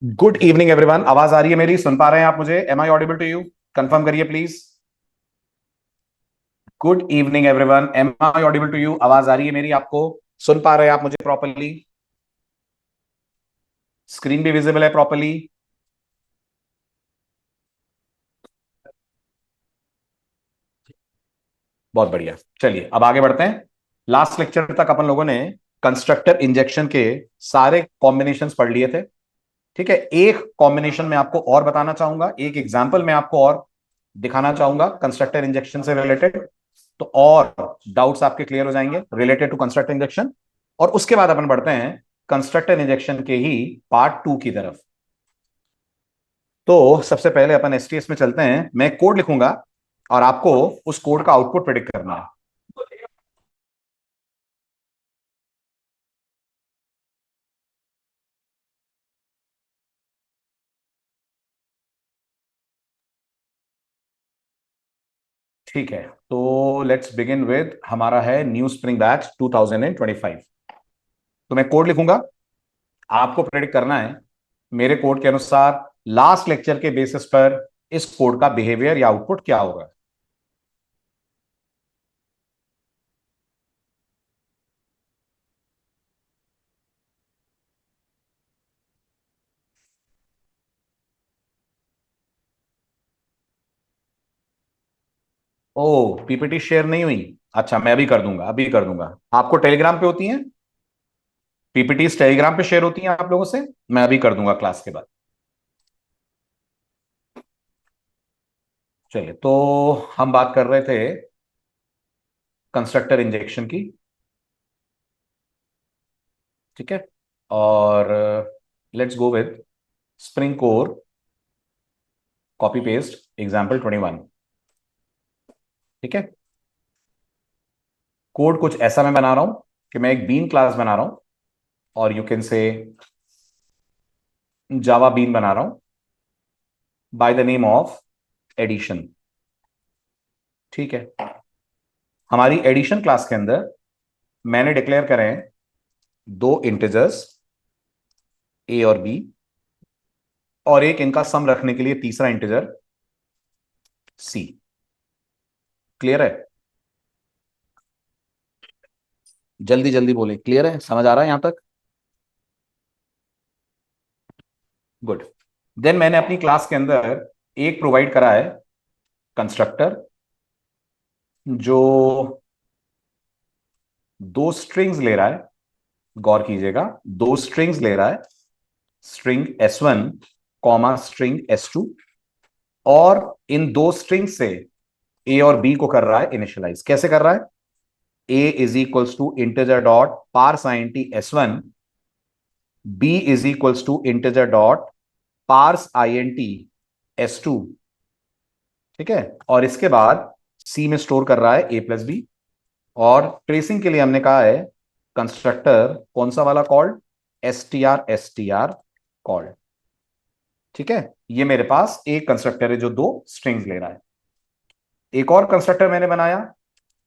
Good evening everyone. आवाज आ रही है मेरी? सुन पा रहे हैं आप मुझे? Am I audible to you? Confirm करिए please. Good evening everyone. Am I audible to you? आवाज आ रही है मेरी आपको? सुन पा रहे हैं आप मुझे प्रॉपरली? स्क्रीन भी विजिबल है प्रॉपरली? बहुत बढ़िया। चलिए अब आगे बढ़ते हैं। लास्ट लेक्चर तक अपन लोगों ने कंस्ट्रक्टर इंजेक्शन के सारे कॉम्बिनेशंस पढ़ लिए थे। ठीक है, एक कॉम्बिनेशन में आपको और बताना चाहूंगा, एक एग्जांपल में आपको और दिखाना चाहूंगा कंस्ट्रक्टर इंजेक्शन से रिलेटेड। तो और डाउट्स आपके क्लियर हो जाएंगे रिलेटेड टू कंस्ट्रक्टर इंजेक्शन। और उसके बाद अपन बढ़ते हैं कंस्ट्रक्टर इंजेक्शन के ही पार्ट टू की तरफ। तो सबसे पहले अपन एसटीएस में चलते हैं। मैं कोड लिखूंगा और आपको उस कोड का आउटपुट प्रिडिक्ट करना है। ठीक है, तो लेट्स बिगिन विद हमारा है न्यू स्प्रिंग बैच 2025। तो मैं कोड लिखूंगा, आपको प्रेडिक्ट करना है मेरे कोड के अनुसार लास्ट लेक्चर के बेसिस पर इस कोड का बिहेवियर या आउटपुट क्या होगा। ओ, पीपीटी शेयर नहीं हुई? अच्छा, मैं अभी कर दूंगा, अभी कर दूंगा। आपको टेलीग्राम पे होती हैं पीपीटी? टेलीग्राम पे शेयर होती हैं आप लोगों से? मैं अभी कर दूंगा क्लास के बाद। चलिए, तो हम बात कर रहे थे कंस्ट्रक्टर इंजेक्शन की। ठीक है, और let's go with spring core copy paste example 21। ठीक है, कोड कुछ ऐसा मैं बना रहा हूं कि मैं एक बीन क्लास बना रहा हूं, और यू कैन से जावा बीन बना रहा हूं by the name of addition. ठीक है, हमारी एडिशन क्लास के अंदर मैंने डिक्लेयर करे हैं दो इंटीजर्स ए और बी, और एक इनका सम रखने के लिए तीसरा इंटीजर सी। क्लियर है? जल्दी जल्दी बोले, क्लियर है? समझ आ रहा है यहां तक? गुड। देन मैंने अपनी क्लास के अंदर एक प्रोवाइड करा है कंस्ट्रक्टर, जो दो स्ट्रिंग्स ले रहा है। गौर कीजिएगा, दो स्ट्रिंग्स ले रहा है, string S1 comma string S2, और इन दो स्ट्रिंग से ए और बी को कर रहा है इनिशियलाइज। कैसे कर रहा है? A is equals to integer dot parse INT S1, b is equals to integer dot parse INT S2। ठीक है, और इसके बाद सी में स्टोर कर रहा है ए प्लस बी। और ट्रेसिंग के लिए हमने कहा है कंस्ट्रक्टर कौन सा वाला called? S T R called. ठीक है, ये मेरे पास एक कंस्ट्रक्टर है जो दो स्ट्रिंग्स ले रहा है। एक और कंस्ट्रक्टर मैंने बनाया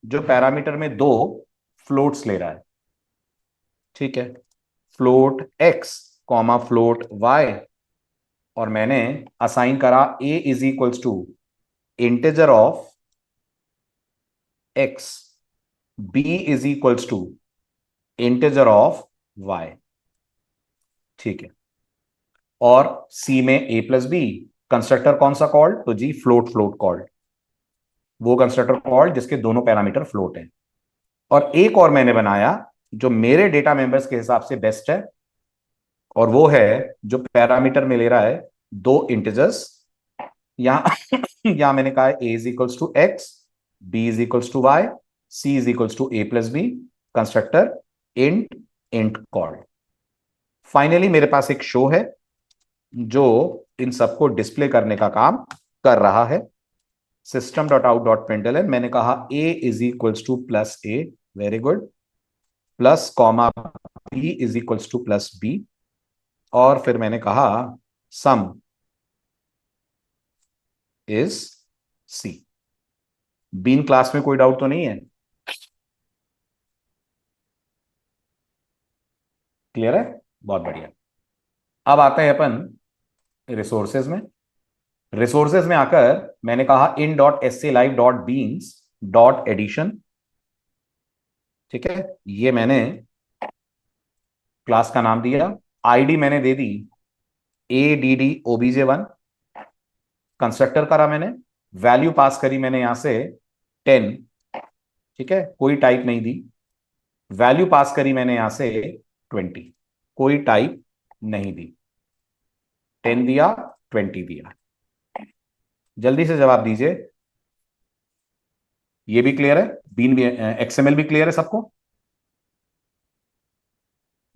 जो पैरामीटर में दो फ्लोट्स ले रहा है। ठीक है, float x comma float y, और मैंने असाइन करा a is equals to integer of x, b is equals to integer of y. ठीक है, और सी में ए प्लस बी। कंस्ट्रक्टर कौन सा कॉल्ड? तो जी फ्लोट फ्लोट कॉल्ड, वो कंस्ट्रक्टर कॉल्ड जिसके दोनों पैरामीटर फ्लोट हैं। और एक और मैंने बनाया जो मेरे डेटा मेंबर्स के हिसाब से बेस्ट है, और वो है जो पैरामीटर में ले रहा है दो इंटीजर्स। यहां यहां मैंने कहा है a is equals to x, b is equals to y, c is equals to a plus b. Constructor int int called. Finally मेरे पास एक शो है जो इन सबको डिस्प्ले करने का काम कर रहा है। System dot out dot println, मैंने कहा a is equals to plus a, very good, plus comma b is equals to plus b, और फिर मैंने कहा sum is c. Bean class में कोई डाउट तो नहीं है? क्लियर है? बहुत बढ़िया। अब आते हैं अपन रिसोर्सेज में, रिसोर्सेज में आकर मैंने कहा in dot S C live dot beans dot addition. ठीक है, ये मैंने क्लास का नाम दिया, आईडी मैंने दे दी ADD OBJ1, कंस्ट्रक्टर करा मैंने, वैल्यू पास करी मैंने यहां से 10। ठीक है, कोई टाइप नहीं दी, वैल्यू पास करी मैंने यहां से 20, कोई टाइप नहीं दी, 10 दिया, 20 दिया। जल्दी से जवाब दीजिए। ये भी क्लियर है, बीन भी, XML भी क्लियर है सबको?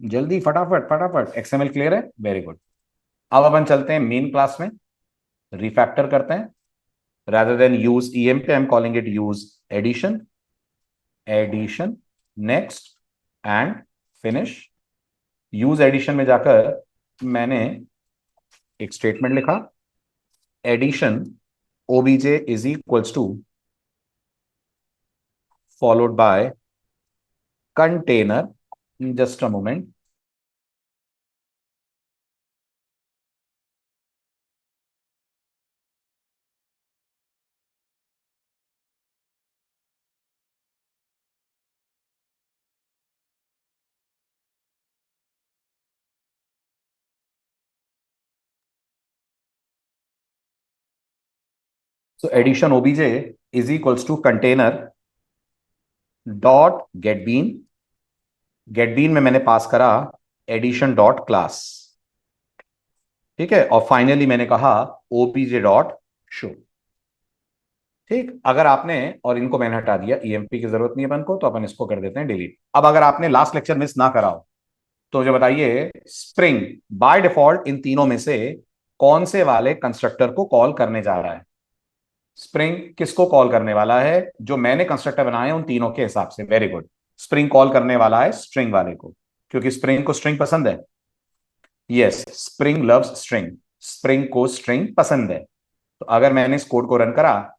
जल्दी फटाफट फटाफट, XML क्लियर है, वेरी गुड। अब अपन चलते हैं मेन क्लास में, रिफैक्टर करते हैं। rather than use emp I'm calling it use addition next and finish। use addition में जाकर मैंने एक स्टेटमेंट लिखा, addition obj is equals to followed by container, just a moment। so addition obj is equals to container dot get bean में मैंने पास करा addition dot class। ठीक है, और फाइनली मैंने कहा obj डॉट शो। ठीक, अगर आपने, और इनको मैंने हटा दिया, ईएमपी की जरूरत नहीं है अपन को, तो अपन इसको कर देते हैं डिलीट। अब अगर आपने लास्ट लेक्चर मिस ना करा हो तो मुझे बताइए, स्प्रिंग बाय डिफॉल्ट इन तीनों में से कौन से वाले कंस्ट्रक्टर को कॉल करने जा रहा है? स्प्रिंग किसको कॉल करने वाला है? जो मैंने कंस्ट्रक्टर बनाए हैं उन तीनों के हिसाब से, वेरी गुड। स्प्रिंग कॉल करने वाला है स्ट्रिंग वाले को, क्योंकि स्प्रिंग को स्ट्रिंग पसंद है। Yes, spring loves string, spring को स्ट्रिंग पसंद है। तो अगर मैंने इस कोड को रन करा,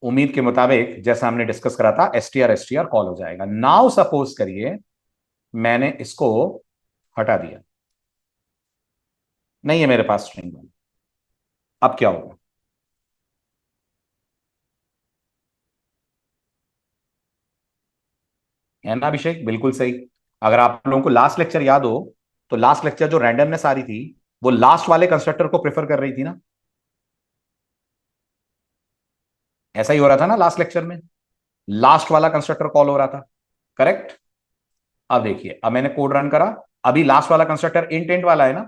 उम्मीद के मुताबिक जैसा हमने डिस्कस करा था, str कॉल हो जाएगा। नाउ सपोज करिए मैंने इसको हटा दिया, नहीं है मेरे पास स्ट्रिंग वाला, अब क्या होगा? है ना अभिषेक, बिल्कुल सही। अगर आप लोगों को लास्ट लेक्चर याद हो, तो लास्ट लेक्चर जो रैंडमनेस आ रही थी वो लास्ट वाले कंस्ट्रक्टर को प्रेफर कर रही थी ना? ऐसा ही हो रहा था ना लास्ट लेक्चर में, लास्ट वाला कंस्ट्रक्टर कॉल हो रहा था, करेक्ट? अब देखिए, अब मैंने कोड रन करा, अभी लास्ट वाला कंस्ट्रक्टर इंट इंट वाला है ना?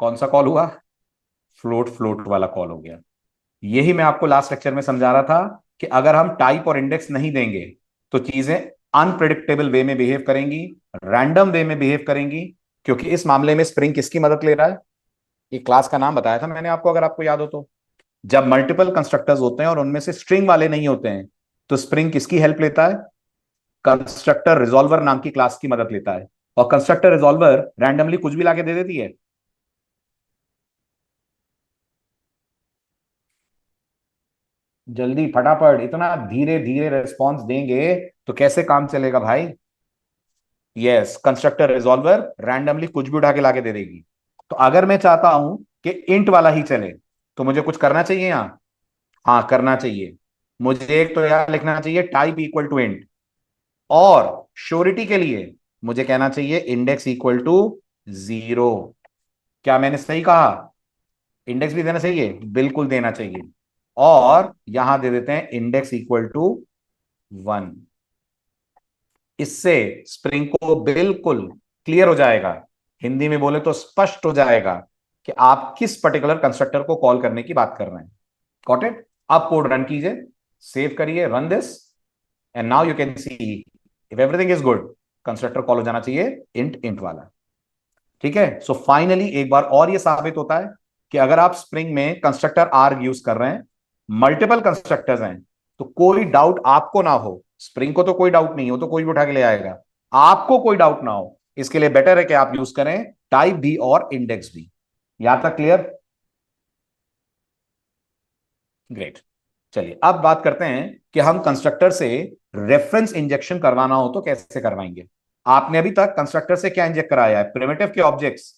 कौन सा कॉल हुआ? फ्लोट फ्लोट वाला कॉल हो गया। यही मैं आपको लास्ट लेक्चर में समझा रहा था कि अगर हम टाइप और इंडेक्स नहीं देंगे तो चीजें अनप्रिडिक्टेबल वे में बिहेव करेंगी, रैंडम वे में बिहेव करेंगी। क्योंकि इस मामले में स्प्रिंग किसकी मदद ले रहा है? एक क्लास का नाम बताया था मैंने आपको, अगर आपको याद हो तो। जब मल्टीपल कंस्ट्रक्टर्स होते हैं और उनमें से स्ट्रिंग वाले नहीं होते हैं, तो स्प्रिंग किसकी हेल्प लेता है? कंस्ट्रक्टर रिजॉल्वर नाम की क्लास की मदद लेता है। और कंस्ट्रक्टर रिजॉल्वर रैंडमली कुछ भी लाके दे देती है। जल्दी फटाफट, इतना धीरे धीरे रेस्पॉन्स देंगे तो कैसे काम चलेगा भाई? यस, कंस्ट्रक्टर रिजॉल्वर रैंडमली कुछ भी उठा के लाके दे देगी। तो अगर मैं चाहता हूं कि इंट वाला ही चले, तो मुझे कुछ करना चाहिए यहां? हाँ, करना चाहिए। मुझे एक तो यहां लिखना चाहिए टाइप इक्वल टू इंट, और श्योरिटी के लिए मुझे कहना चाहिए इंडेक्स इक्वल टू 0। क्या मैंने सही कहा? इंडेक्स भी देना चाहिए, बिल्कुल देना चाहिए। और यहां दे देते हैं इंडेक्स इक्वल टू 1। इससे स्प्रिंग को बिल्कुल क्लियर हो जाएगा, हिंदी में बोले तो स्पष्ट हो जाएगा कि आप किस पर्टिकुलर कंस्ट्रक्टर को कॉल करने की बात कर रहे हैं। Got it? अब कोड रन कीजिए, सेव करिए, run this, and now you can see if everything is good, constructor call हो जाना चाहिए इंट इंट वाला। ठीक है, सो फाइनली एक बार और ये साबित होता है कि अगर आप स्प्रिंग में कंस्ट्रक्टर आर्ग यूज कर रहे हैं, मल्टीपल कंस्ट्रक्टर्स हैं, तो कोई डाउट आपको ना हो। स्प्रिंग को तो कोई डाउट नहीं हो, तो कोई भी उठा के ले आएगा। आपको कोई डाउट ना हो, इसके लिए बेटर है कि आप यूज करें टाइप भी और इंडेक्स भी। यहां तक क्लियर? ग्रेट। चलिए अब बात करते हैं कि हम कंस्ट्रक्टर से रेफरेंस इंजेक्शन करवाना हो तो कैसे करवाएंगे। आपने अभी तक कंस्ट्रक्टर से क्या इंजेक्ट कराया है? प्रिमिटिव के ऑब्जेक्ट्स।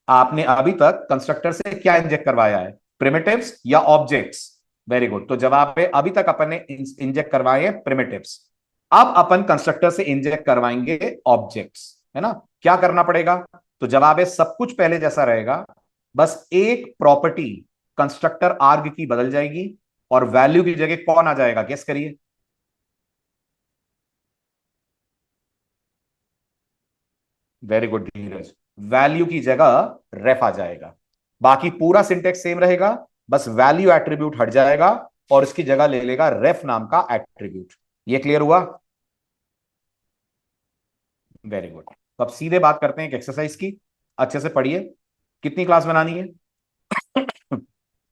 आपने अभी तक कंस्ट्रक्टर से क्या इंजेक्ट करवाया है, प्रिमिटिव्स या ऑब्जेक्ट्स? वेरी गुड, तो जवाब है अभी तक अपन ने इंजेक्ट करवाए हैं प्रिमिटिव्स। अब अपन कंस्ट्रक्टर से इंजेक्ट करवाएंगे ऑब्जेक्ट्स, है ना? क्या करना पड़ेगा? तो जवाब है सब कुछ पहले जैसा रहेगा, बस एक प्रॉपर्टी कंस्ट्रक्टर आर्ग की बदल जाएगी और वैल्यू की जगह कौन आ जाएगा, गेस करिए। वेरी गुड धीरज, वैल्यू की जगह रेफ आ जाएगा। बाकी पूरा सिंटेक्स सेम रहेगा, बस वैल्यू एट्रीब्यूट हट जाएगा और इसकी जगह ले लेगा रेफ नाम का एट्रीब्यूट। ये क्लियर हुआ? Very good. तो अब सीधे बात करते हैं एक एक्सरसाइज की, अच्छे से पढ़िए। कितनी क्लास बनानी है?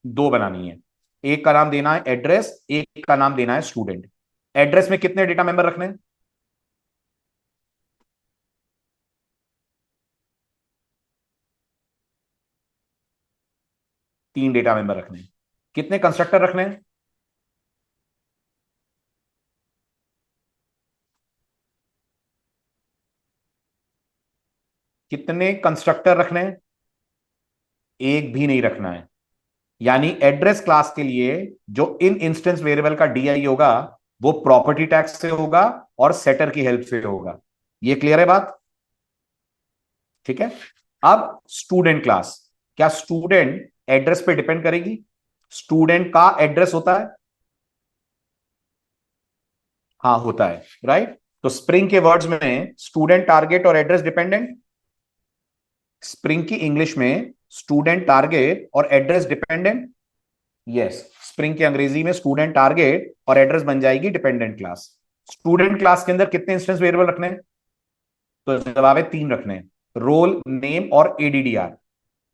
दो बनानी है। एक का नाम देना है एड्रेस, एक का नाम देना है स्टूडेंट। एड्रेस में कितने डेटा मेंबर रखने हैं? तीन डेटा मेंबर रखने हैं। कितने कंस्ट्रक्टर रखने हैं? कितने कंस्ट्रक्टर रखने हैं? एक भी नहीं रखना है। यानी एड्रेस क्लास के लिए जो इन इंस्टेंस वेरिएबल का डीआई होगा वो प्रॉपर्टी टैग से होगा और सेटर की हेल्प से होगा। ये क्लियर है बात? ठीक है। अब स्टूडेंट क्लास, क्या स्टूडेंट एड्रेस पे डिपेंड करेगी? स्टूडेंट का एड्रेस होता है, हाँ होता है, राइट। तो स्प्रिंग के वर्ड्स में स्टूडेंट टारगेट और एड्रेस डिपेंडेंट। स्प्रिंग की इंग्लिश में स्टूडेंट टारगेट और एड्रेस डिपेंडेंट। यस, स्प्रिंग की अंग्रेजी में स्टूडेंट टारगेट और एड्रेस बन जाएगी डिपेंडेंट क्लास। स्टूडेंट क्लास के अंदर कितने इंस्टेंस वेरिएबल रखने हैं? तो जवाब है तीन रखने हैं, रोल नेम और एडीडीआर,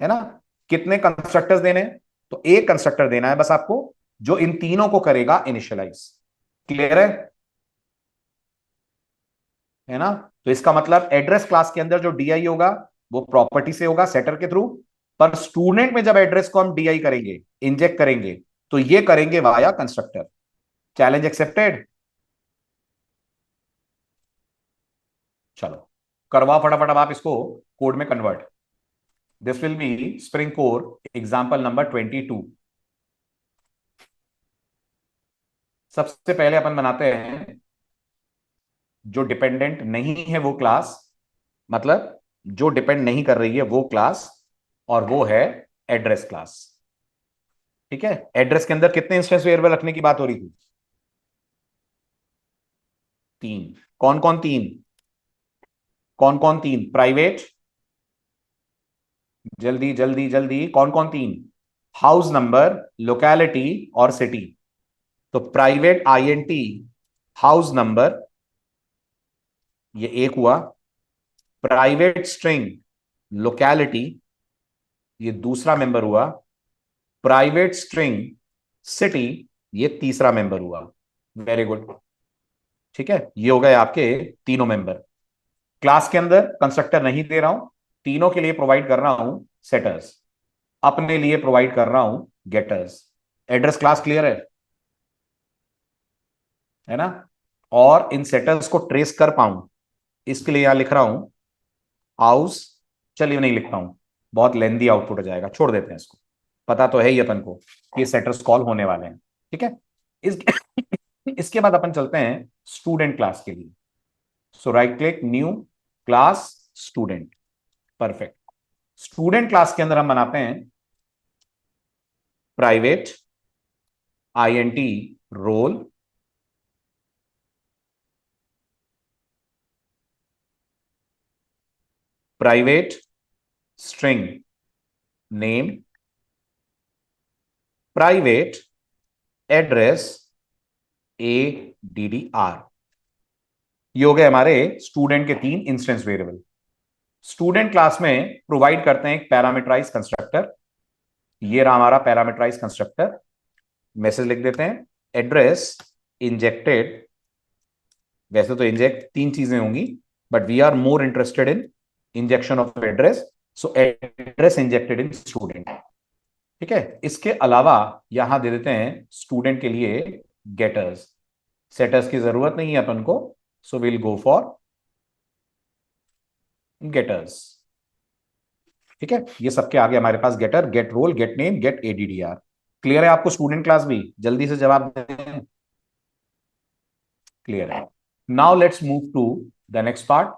है ना? कितने कंस्ट्रक्टर्स देने हैं? तो एक कंस्ट्रक्टर देना है बस आपको, जो इन तीनों को करेगा इनिशियलाइज। क्लियर है ना? तो इसका मतलब एड्रेस क्लास के अंदर जो डीआई होगा वो प्रॉपर्टी से होगा, सेटर के थ्रू। पर स्टूडेंट में जब एड्रेस को हम डीआई करेंगे, इंजेक्ट करेंगे, तो ये करेंगे वाया कंस्ट्रक्टर। Challenge accepted. चलो करवाओ फटाफट अब आप इसको कोड में convert. This will be spring core example number 22। सबसे पहले अपन बनाते हैं जो डिपेंडेंट नहीं है वो क्लास, मतलब जो डिपेंड नहीं कर रही है वो क्लास, और वो है एड्रेस क्लास। ठीक है। एड्रेस के अंदर कितने इंस्टेंस वेरिएबल रखने की बात हो रही थी? तीन। कौन कौन तीन? कौन कौन तीन? प्राइवेट, जल्दी जल्दी जल्दी, कौन कौन तीन? हाउस नंबर, लोकेलिटी और सिटी। तो प्राइवेट आईएनटी हाउस नंबर, ये एक हुआ। प्राइवेट स्ट्रिंग लोकेलिटी, ये दूसरा मेंबर हुआ। प्राइवेट स्ट्रिंग सिटी, ये तीसरा मेंबर हुआ। Very good. ठीक है, ये हो गए आपके तीनों मेंबर। क्लास के अंदर कंस्ट्रक्टर नहीं दे रहा हूं, तीनों के लिए प्रोवाइड कर रहा हूं सेटर्स, अपने लिए प्रोवाइड कर रहा हूं गेटर्स। एड्रेस क्लास क्लियर है ना? और इन सेटर्स को ट्रेस कर पाऊं, इसके लिए यहां लिख रहा हूं हाउस। चलिए नहीं लिखता हूं, बहुत लेंदी आउटपुट हो जाएगा, छोड़ देते हैं इसको। पता तो है ही अपन को कि सेटर्स कॉल होने वाले हैं। ठीक है। इस इसके बाद अपन चलते हैं स्टूडेंट क्लास के लिए। So right click new class student. Perfect. Student class के अंदर हम बनाते हैं private INT roll, private string name, private address A D D R. ये हो गए हमारे स्टूडेंट के तीन इंस्टेंस वेरिएबल। स्टूडेंट क्लास में प्रोवाइड करते हैं एक पैरामीटराइज कंस्ट्रक्टर। ये रहा हमारा पैरामीटराइज कंस्ट्रक्टर। मैसेज लिख देते हैं एड्रेस इंजेक्टेड। वैसे तो इंजेक्ट तीन चीजें होंगी, but we are more interested in injection of address, so address injected in student. ठीक है। इसके अलावा यहां दे देते हैं स्टूडेंट के लिए गेटर्स। सेटर्स की जरूरत नहीं है अपन को, so will go for getters. ठीक है, ये सबके आगे हमारे पास getter, get roll, get name, get ADDR. Clear है आपको स्टूडेंट क्लास भी? जल्दी से जवाब दें। क्लियर है। Now let's move to the next part.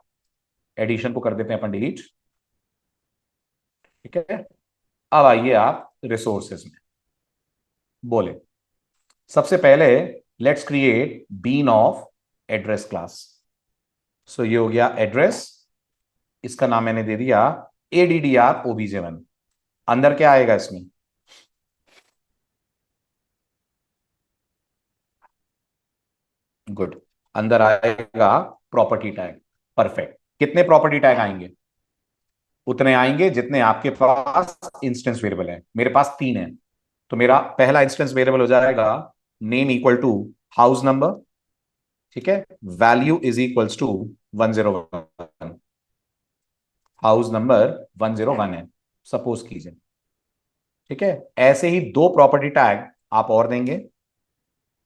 Addition को कर देते हैं अपन डिलीट। ठीक है, अब आइए आप रिसोर्सेज में। बोले सबसे पहले let's create bean of address class. So ये हो गया एड्रेस, इसका नाम मैंने दे दिया एडीडीआर ओबीजे1। अंदर क्या आएगा इसमें? गुड, अंदर आएगा प्रॉपर्टी टैग। परफेक्ट। कितने प्रॉपर्टी टैग आएंगे? उतने आएंगे जितने आपके पास इंस्टेंस वेरिएबल है। मेरे पास 3 है, तो मेरा पहला इंस्टेंस वेरिएबल हो जाएगा name equal to house number. ठीक है, value is equals to 101। House number 101 है, सपोज कीजिए। ठीक है, ऐसे ही 2 प्रॉपर्टी टैग आप और देंगे।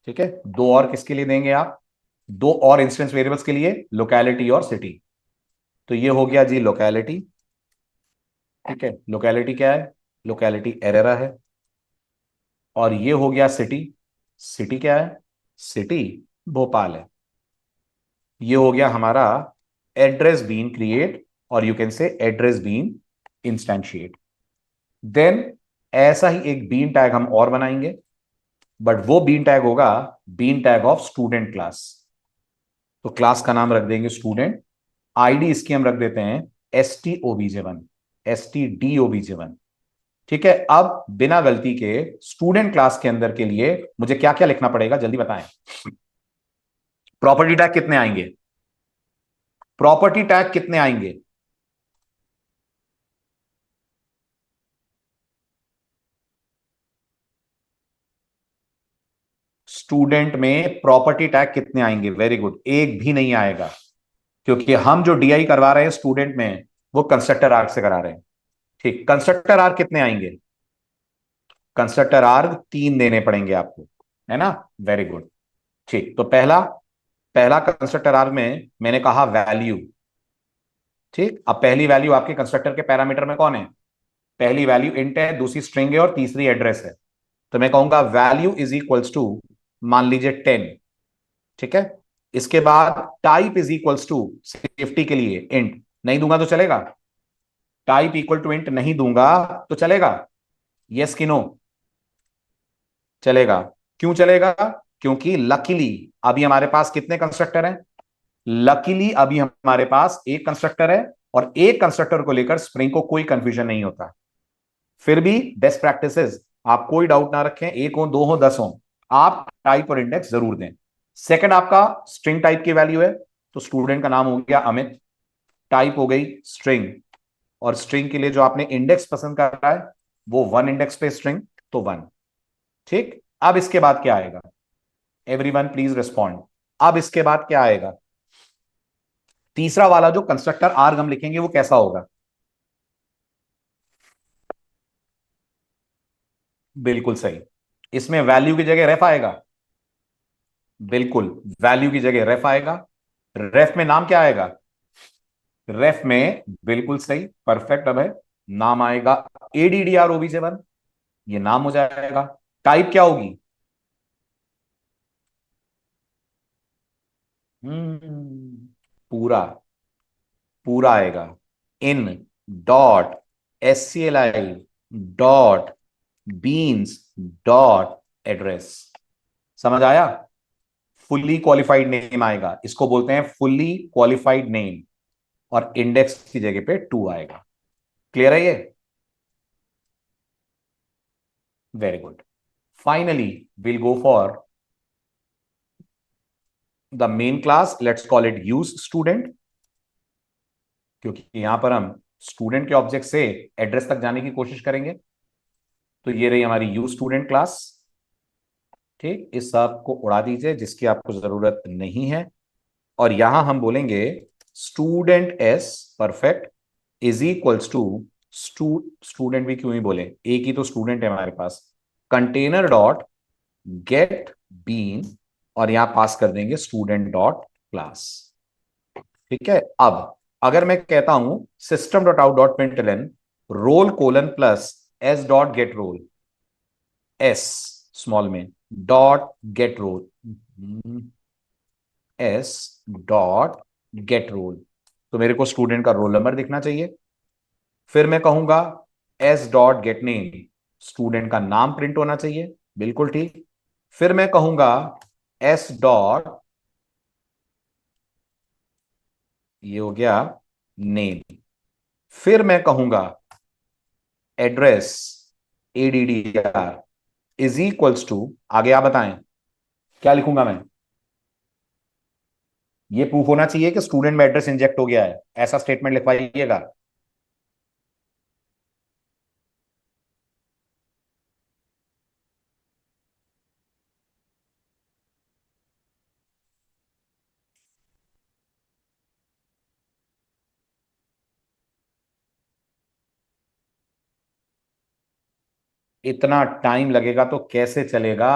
ठीक है, 2 और किसके लिए देंगे आप? 2 और इंस्टेंस वेरिएबल्स के लिए, लोकेलिटी और सिटी। तो ये हो गया जी लोकेलिटी। ठीक है, लोकेलिटी क्या है? लोकेलिटी एरेरा है। और ये हो गया सिटी। सिटी क्या है? सिटी भोपाल है। ये हो गया हमारा एड्रेस बीन क्रिएट, और you can say address bean instantiate. Then ऐसा ही एक बीन टैग हम और बनाएंगे, बट वो बीन टैग होगा bean tag of student class. तो क्लास का नाम रख देंगे स्टूडेंट। आईडी इसकी हम रख देते हैं STOBJ1, STDOBJ1। ठीक है, अब बिना गलती के स्टूडेंट क्लास के अंदर के लिए मुझे क्या क्या लिखना पड़ेगा, जल्दी बताएं। प्रॉपर्टी टैग कितने आएंगे? प्रॉपर्टी टैग कितने आएंगे? स्टूडेंट में प्रॉपर्टी टैग कितने आएंगे? वेरी गुड, एक भी नहीं आएगा, क्योंकि हम जो डीआई करवा रहे हैं स्टूडेंट में वो कंस्ट्रक्टर आर्ग से करा रहे हैं। ठीक, कंस्ट्रक्टर आर्ग कितने आएंगे? कंस्ट्रक्टर आर्ग 3 देने पड़ेंगे आपको, है ना? Very good. ठीक, तो पहला पहला कंस्ट्रक्टर आर्ग में मैंने कहा वैल्यू। ठीक, अब पहली वैल्यू आपके कंस्ट्रक्टर के पैरामीटर में कौन है? पहली वैल्यू इंट है, दूसरी स्ट्रिंग है, और तीसरी एड्रेस है। तो मैं कहूंगा वैल्यू इज इक्वल्स टू, मान लीजिए 10। ठीक है, इसके बाद type is equals to, safety के लिए इंट नहीं दूंगा तो चलेगा? टाइप इक्वल टू इंट नहीं दूंगा तो चलेगा? यस कि नो? चलेगा। क्यों चलेगा? क्योंकि लकीली अभी हमारे पास कितने कंस्ट्रक्टर हैं? लकीली अभी हमारे पास एक कंस्ट्रक्टर है, और एक कंस्ट्रक्टर को लेकर स्प्रिंग को कोई कंफ्यूजन नहीं होता। फिर भी बेस्ट प्रैक्टिसेस, आप कोई डाउट ना रखें, एक हो, दो हो, 10 हो, आप टाइप और इंडेक्स जरूर दें। सेकंड आपका स्ट्रिंग टाइप की वैल्यू है, तो स्टूडेंट का नाम हो गया अमित। टाइप हो गई स्ट्रिंग, और स्ट्रिंग के लिए जो आपने इंडेक्स पसंद कर रहा है वो 1 इंडेक्स पे स्ट्रिंग, तो 1। ठीक, अब इसके बाद क्या आएगा? Everyone please respond. अब इसके बाद क्या आएगा? तीसरा वाला जो कंस्ट्रक्टर आर्ग हम लिखेंगे वो कैसा होगा? बिल्कुल सही, इसमें वैल्यू की जगह रेफ आएगा। बिल्कुल, वैल्यू की जगह रेफ आएगा। रेफ में नाम क्या आएगा? रेफ में बिल्कुल सही, परफेक्ट। अब है नाम आएगा ADDROBJ1, ये नाम हो जाएगा। टाइप क्या होगी? पूरा, पूरा आएगा। In dot SCLI dot beans dot address. समझ आया? फुल्ली क्वालिफाइड नेम आएगा, इसको बोलते हैं फुल्ली क्वालिफाइड नेम, और इंडेक्स की जगह पे 2 आएगा। क्लियर है ये? Very good. Finally will go for the main class, let's call it use student, क्योंकि यहां पर हम स्टूडेंट के ऑब्जेक्ट से एड्रेस तक जाने की कोशिश करेंगे। तो ये रही हमारी यूज स्टूडेंट क्लास। ठीक, इस सब को उड़ा दीजिए जिसकी आपको जरूरत नहीं है, और यहां हम बोलेंगे student S, perfect, is equals to student भी क्यों ही बोले, एक ही तो स्टूडेंट है हमारे पास। कंटेनर डॉट गेट बीन, और यहां पास कर देंगे स्टूडेंट डॉट क्लास। ठीक है, अब अगर मैं कहता हूं system dot out dot println, roll colon plus s dot get roll, s small में dot get roll, s dot get roll. तो मेरे को स्टूडेंट का रोल नंबर दिखना चाहिए। फिर मैं कहूंगा S dot gate name, student का नाम प्रिंट होना चाहिए, बिल्कुल ठीक। फिर मैं कहूंगा एस डॉट, ये हो गया नेम। फिर मैं कहूंगा address ADDR is equals to, आगे आप बताएं क्या लिखूंगा मैं। ये प्रूफ होना चाहिए कि स्टूडेंट में एड्रेस इंजेक्ट हो गया है, ऐसा स्टेटमेंट लिखवाइएगा। इतना टाइम लगेगा तो कैसे चलेगा।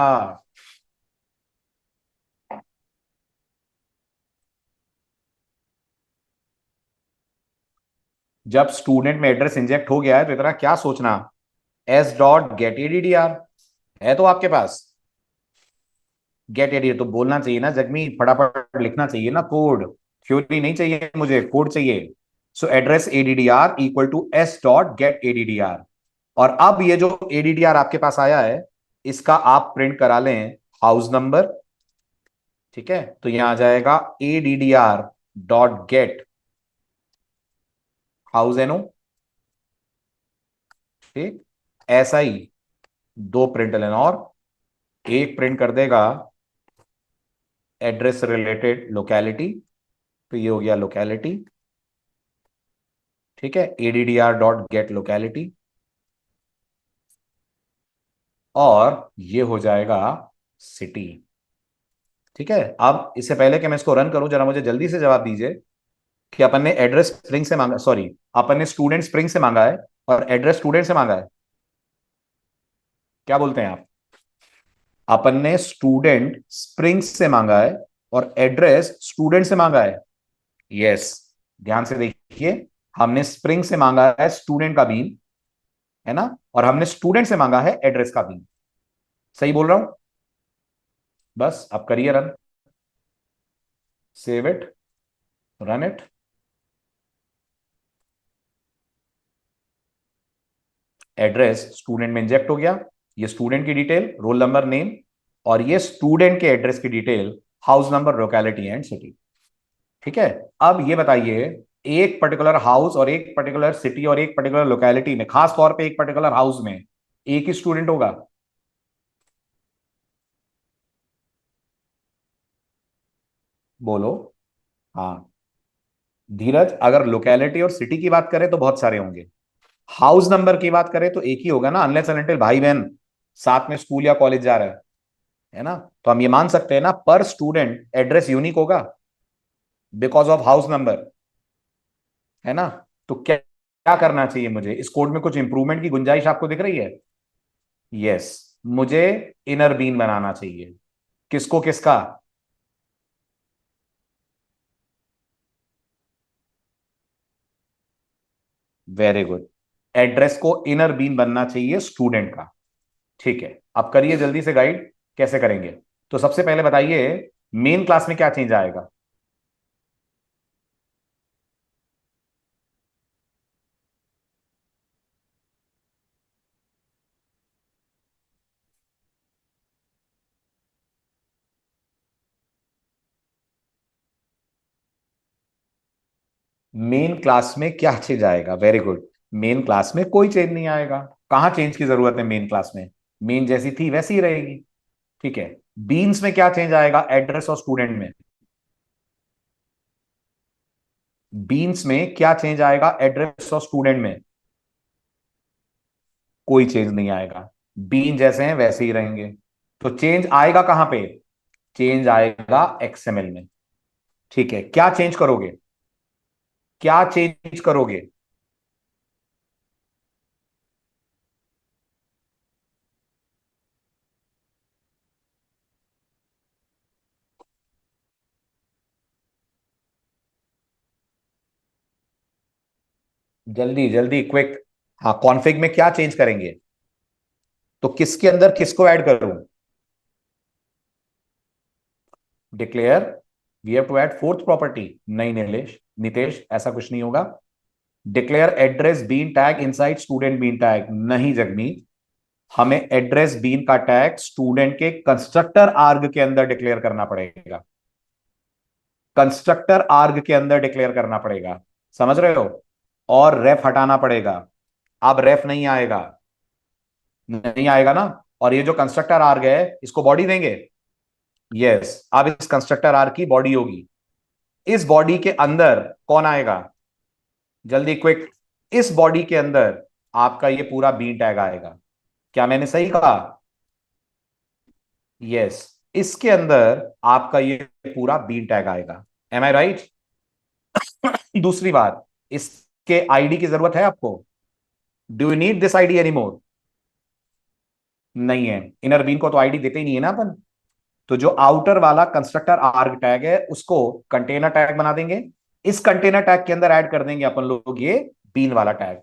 जब स्टूडेंट में एड्रेस इंजेक्ट हो गया है तो इतना क्या सोचना, एस डॉट गेट एडीडीआर है तो आपके पास, गेट एडीडीआर तो बोलना चाहिए ना जगमी, फटाफट लिखना चाहिए ना कोड। थ्योरी नहीं चाहिए मुझे, कोड चाहिए। So address ADDR equal to s dot get ADDR. और अब ये जो एडीडीआर आपके पास आया है, इसका आप प्रिंट करा लें हाउस नंबर। ठीक है, तो यहां आ जाएगा एडीडीआर डॉट गेट हाउस एनो। ठीक, ऐसा ही दो प्रिंट लेना, और एक प्रिंट कर देगा एड्रेस रिलेटेड लोकेलिटी, तो ये हो गया लोकेलिटी। ठीक है, एडीडीआर डॉट गेट लोकेलिटी, और ये हो जाएगा सिटी। ठीक है, अब इससे पहले कि मैं इसको रन करूं, जरा मुझे जल्दी से जवाब दीजिए कि अपन ने एड्रेस स्प्रिंग से मांगा, सॉरी, अपन ने स्टूडेंट स्प्रिंग से मांगा है और एड्रेस स्टूडेंट से मांगा है। क्या बोलते हैं आप? अपन ने स्टूडेंट स्प्रिंग से मांगा है और एड्रेस स्टूडेंट से मांगा है। यस, ध्यान से देखिए, हमने स्प्रिंग से मांगा है स्टूडेंट का बीन, है ना, और हमने स्टूडेंट से मांगा है एड्रेस का बीन। सही बोल रहा हूं? बस अब करिए run, save it, run it. Address student में इंजेक्ट हो गया, ये स्टूडेंट की डिटेल, रोल नंबर, नेम, और ये स्टूडेंट के एड्रेस की detail, house number, locality and city. ठीक है, अब ये बताइए, एक पर्टिकुलर हाउस और एक पर्टिकुलर सिटी और एक पर्टिकुलर लोकेलिटी में, खास तौर पे एक पर्टिकुलर हाउस में एक ही स्टूडेंट होगा? बोलो। हाँ, धीरज, अगर लोकेलिटी और सिटी की बात करें तो बहुत सारे होंगे, हाउस नंबर की बात करें तो एक ही होगा ना, अनलेस एंड अनटिल भाई बहन साथ में स्कूल या कॉलेज जा रहा है ना। तो हम ये मान सकते हैं ना, पर स्टूडेंट एड्रेस यूनिक होगा बिकॉज ऑफ हाउस नंबर, है ना। तो क्या क्या करना चाहिए मुझे, इस कोड में कुछ इंप्रूवमेंट की गुंजाइश आपको दिख रही है? यस, मुझे इनर बीन बनाना चाहिए। किसको किसका? वेरी गुड, एड्रेस को इनर बीन बनना चाहिए स्टूडेंट का। ठीक है, अब करिए जल्दी से गाइड, कैसे करेंगे। तो सबसे पहले बताइए, मेन क्लास में क्या चेंज आएगा? मेन क्लास में क्या चेंज आएगा? वेरी गुड, मेन क्लास में कोई चेंज नहीं आएगा। कहां चेंज की जरूरत है मेन क्लास में? मेन जैसी थी वैसी ही रहेगी। ठीक है, बीन्स में क्या चेंज आएगा एड्रेस और स्टूडेंट में? बीन्स में क्या चेंज आएगा एड्रेस और स्टूडेंट में? कोई चेंज नहीं आएगा, बीन जैसे हैं वैसे ही रहेंगे। तो चेंज आएगा कहां पे? चेंज आएगा एक्सएमएल में। ठीक है, क्या चेंज करोगे? क्या चेंज करोगे? जल्दी जल्दी क्विक। हाँ, कॉन्फ़िग में क्या चेंज करेंगे? तो किसके अंदर किसको ऐड करूं? Declare, we have to add fourth property. नहीं नीलेश, नितेश, ऐसा कुछ नहीं होगा। Declare address bean tag inside student bean tag, नहीं जगमीत, हमें एड्रेस बीन का टैग स्टूडेंट के कंस्ट्रक्टर आर्ग के अंदर डिक्लेयर करना पड़ेगा। कंस्ट्रक्टर आर्ग के अंदर डिक्लेयर करना पड़ेगा, समझ रहे हो? और रेफ हटाना पड़ेगा। अब रेफ नहीं आएगा, नहीं आएगा ना। और ये जो कंस्ट्रक्टर आर्ग है इसको बॉडी देंगे। यस, अब इस कंस्ट्रक्टर आर्ग की बॉडी होगी। इस बॉडी के अंदर कौन आएगा? जल्दी क्विक। इस बॉडी के अंदर आपका ये पूरा बी टैग आएगा। क्या मैंने सही कहा? यस, इसके अंदर आपका ये पूरा बी टैग आएगा। एम आई राइट? दूसरी बात, इसके आईडी की जरूरत है आपको? Do you need this ID any more? नहीं है, इनर बीन को तो आईडी देते ही नहीं है ना अपन। तो जो आउटर वाला कंस्ट्रक्टर आर्ग टैग है उसको कंटेनर टैग बना देंगे। इस कंटेनर टैग के अंदर ऐड कर देंगे अपन लोग ये बीन वाला टैग।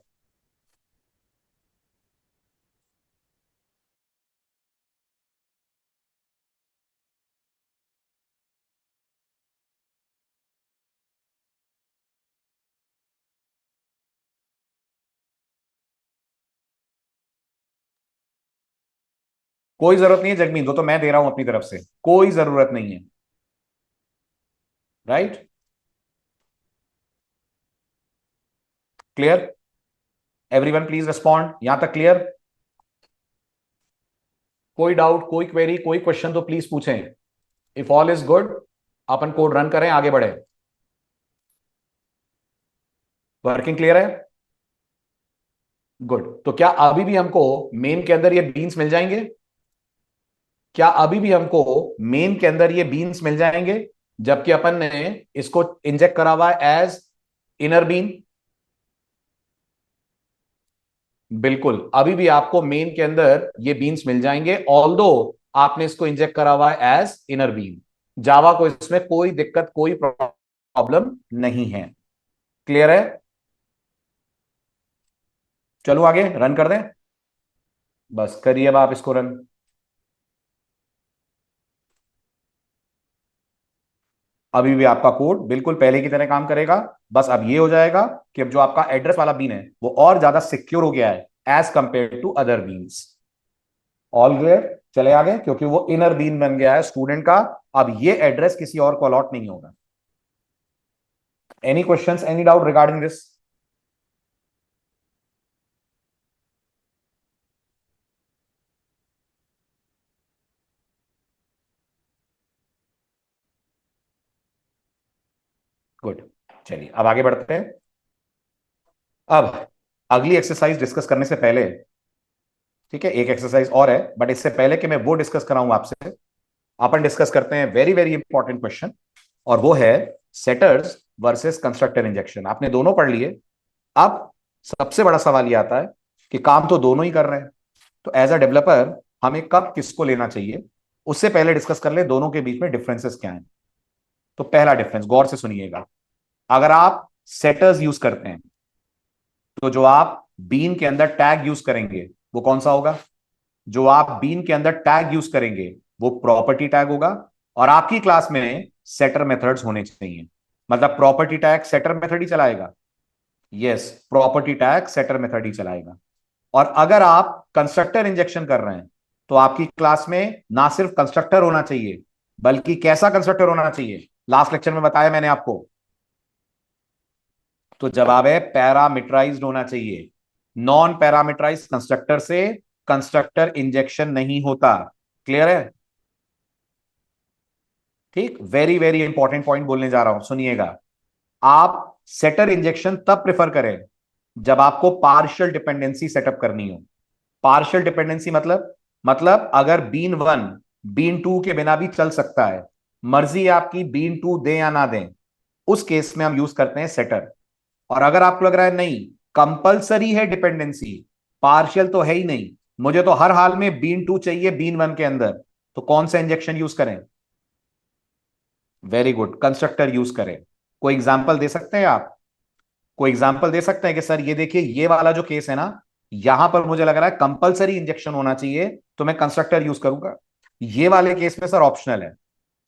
कोई जरूरत नहीं है जगमीत, वो तो मैं दे रहा हूं अपनी तरफ से, कोई जरूरत नहीं है। Right? Clear? Everyone please respond, यहां तक क्लियर? कोई डाउट, कोई क्वेरी, कोई क्वेश्चन तो प्लीज पूछें। If all is good, upon code run करें, आगे बढ़े। वर्किंग क्लियर है? गुड। तो क्या अभी भी हमको मेन के अंदर ये बीन्स मिल जाएंगे? क्या अभी भी हमको मेन के अंदर ये बीन्स मिल जाएंगे जबकि अपन ने इसको इंजेक्ट करा हुआ है एज इनर बीन? बिल्कुल, अभी भी आपको मेन के अंदर ये बीन्स मिल जाएंगे ऑल दो आपने इसको इंजेक्ट करा हुआ है एज इनर बीन। जावा को इसमें कोई दिक्कत, कोई प्रॉब्लम नहीं है। क्लियर है? चलो आगे रन कर दें। बस करिए अब आप इसको रन। अभी भी आपका कोड बिल्कुल पहले की तरह काम करेगा। बस अब ये हो जाएगा कि अब जो आपका एड्रेस वाला बीन है वो और ज्यादा सिक्योर हो गया है as compare to other beans. All clear? चले आगे, क्योंकि वो इनर बीन बन गया है स्टूडेंट का। अब ये एड्रेस किसी और को अलॉट नहीं होगा। Any questions, any doubt regarding this? Good. चलिए अब आगे बढ़ते हैं। अब अगली एक्सरसाइज डिस्कस करने से पहले, ठीक है, एक एक्सरसाइज और है, बट इससे पहले कि मैं वो डिस्कस कराऊं आपसे, अपन डिस्कस करते हैं वेरी वेरी इंपॉर्टेंट क्वेश्चन। और वो है सेटर्स वर्सेस कंस्ट्रक्टर इंजेक्शन। आपने दोनों पढ़ लिए। अब सबसे बड़ा सवाल ये आता है कि काम तो दोनों ही कर रहे हैं, तो एज अ डेवलपर हमें कब किसको लेना चाहिए? उससे पहले डिस्कस कर ले दोनों के बीच में डिफरेंसेस क्या हैं। तो पहला डिफरेंस गौर से सुनिएगा। अगर आप सेटर्स यूज करते हैं तो जो आप बीन के अंदर टैग यूज करेंगे वो कौन सा होगा? जो आप बीन के अंदर टैग यूज करेंगे वो प्रॉपर्टी टैग होगा। और आपकी क्लास में सेटर मेथड्स होने चाहिए, मतलब प्रॉपर्टी टैग सेटर मेथड ही चलाएगा। Yes, property tag setter method ही चलाएगा। और अगर आप कंस्ट्रक्टर इंजेक्शन कर रहे हैं तो आपकी क्लास में ना सिर्फ कंस्ट्रक्टर होना चाहिए, बल्कि कैसा कंस्ट्रक्टर होना चाहिए? लास्ट लेक्चर में बताया मैंने आपको। तो जवाब है पैरामीटराइज्ड होना चाहिए। नॉन पैरामीटराइज कंस्ट्रक्टर से कंस्ट्रक्टर इंजेक्शन नहीं होता। क्लियर है? ठीक, वेरी वेरी इंपॉर्टेंट पॉइंट बोलने जा रहा हूं, सुनिएगा। आप सेटर इंजेक्शन तब प्रेफर करें जब आपको पार्शियल डिपेंडेंसी सेटअप करनी हो। पार्शियल डिपेंडेंसी मतलब अगर बीन वन बीन टू के बिना भी चल सकता है, मर्जी है आपकी बीन टू दें या ना दें, उस केस में हम यूज करते हैं सेटर। और अगर आपको लग रहा है नहीं कंपलसरी है डिपेंडेंसी, पार्शियल तो है ही नहीं, मुझे तो हर हाल में बीन टू चाहिए बीन वन के अंदर, तो कौन सा इंजेक्शन यूज करें? वेरी गुड, कंस्ट्रक्टर यूज करें। कोई एग्जांपल दे सकते हैं आप? कोई एग्जांपल दे सकते हैं कि सर ये देखिए ये वाला जो केस है ना, यहां पर मुझे लग रहा है कंपलसरी इंजेक्शन होना चाहिए, तो मैं कंस्ट्रक्टर यूज करूंगा। ये वाले केस में सर ऑप्शनल है।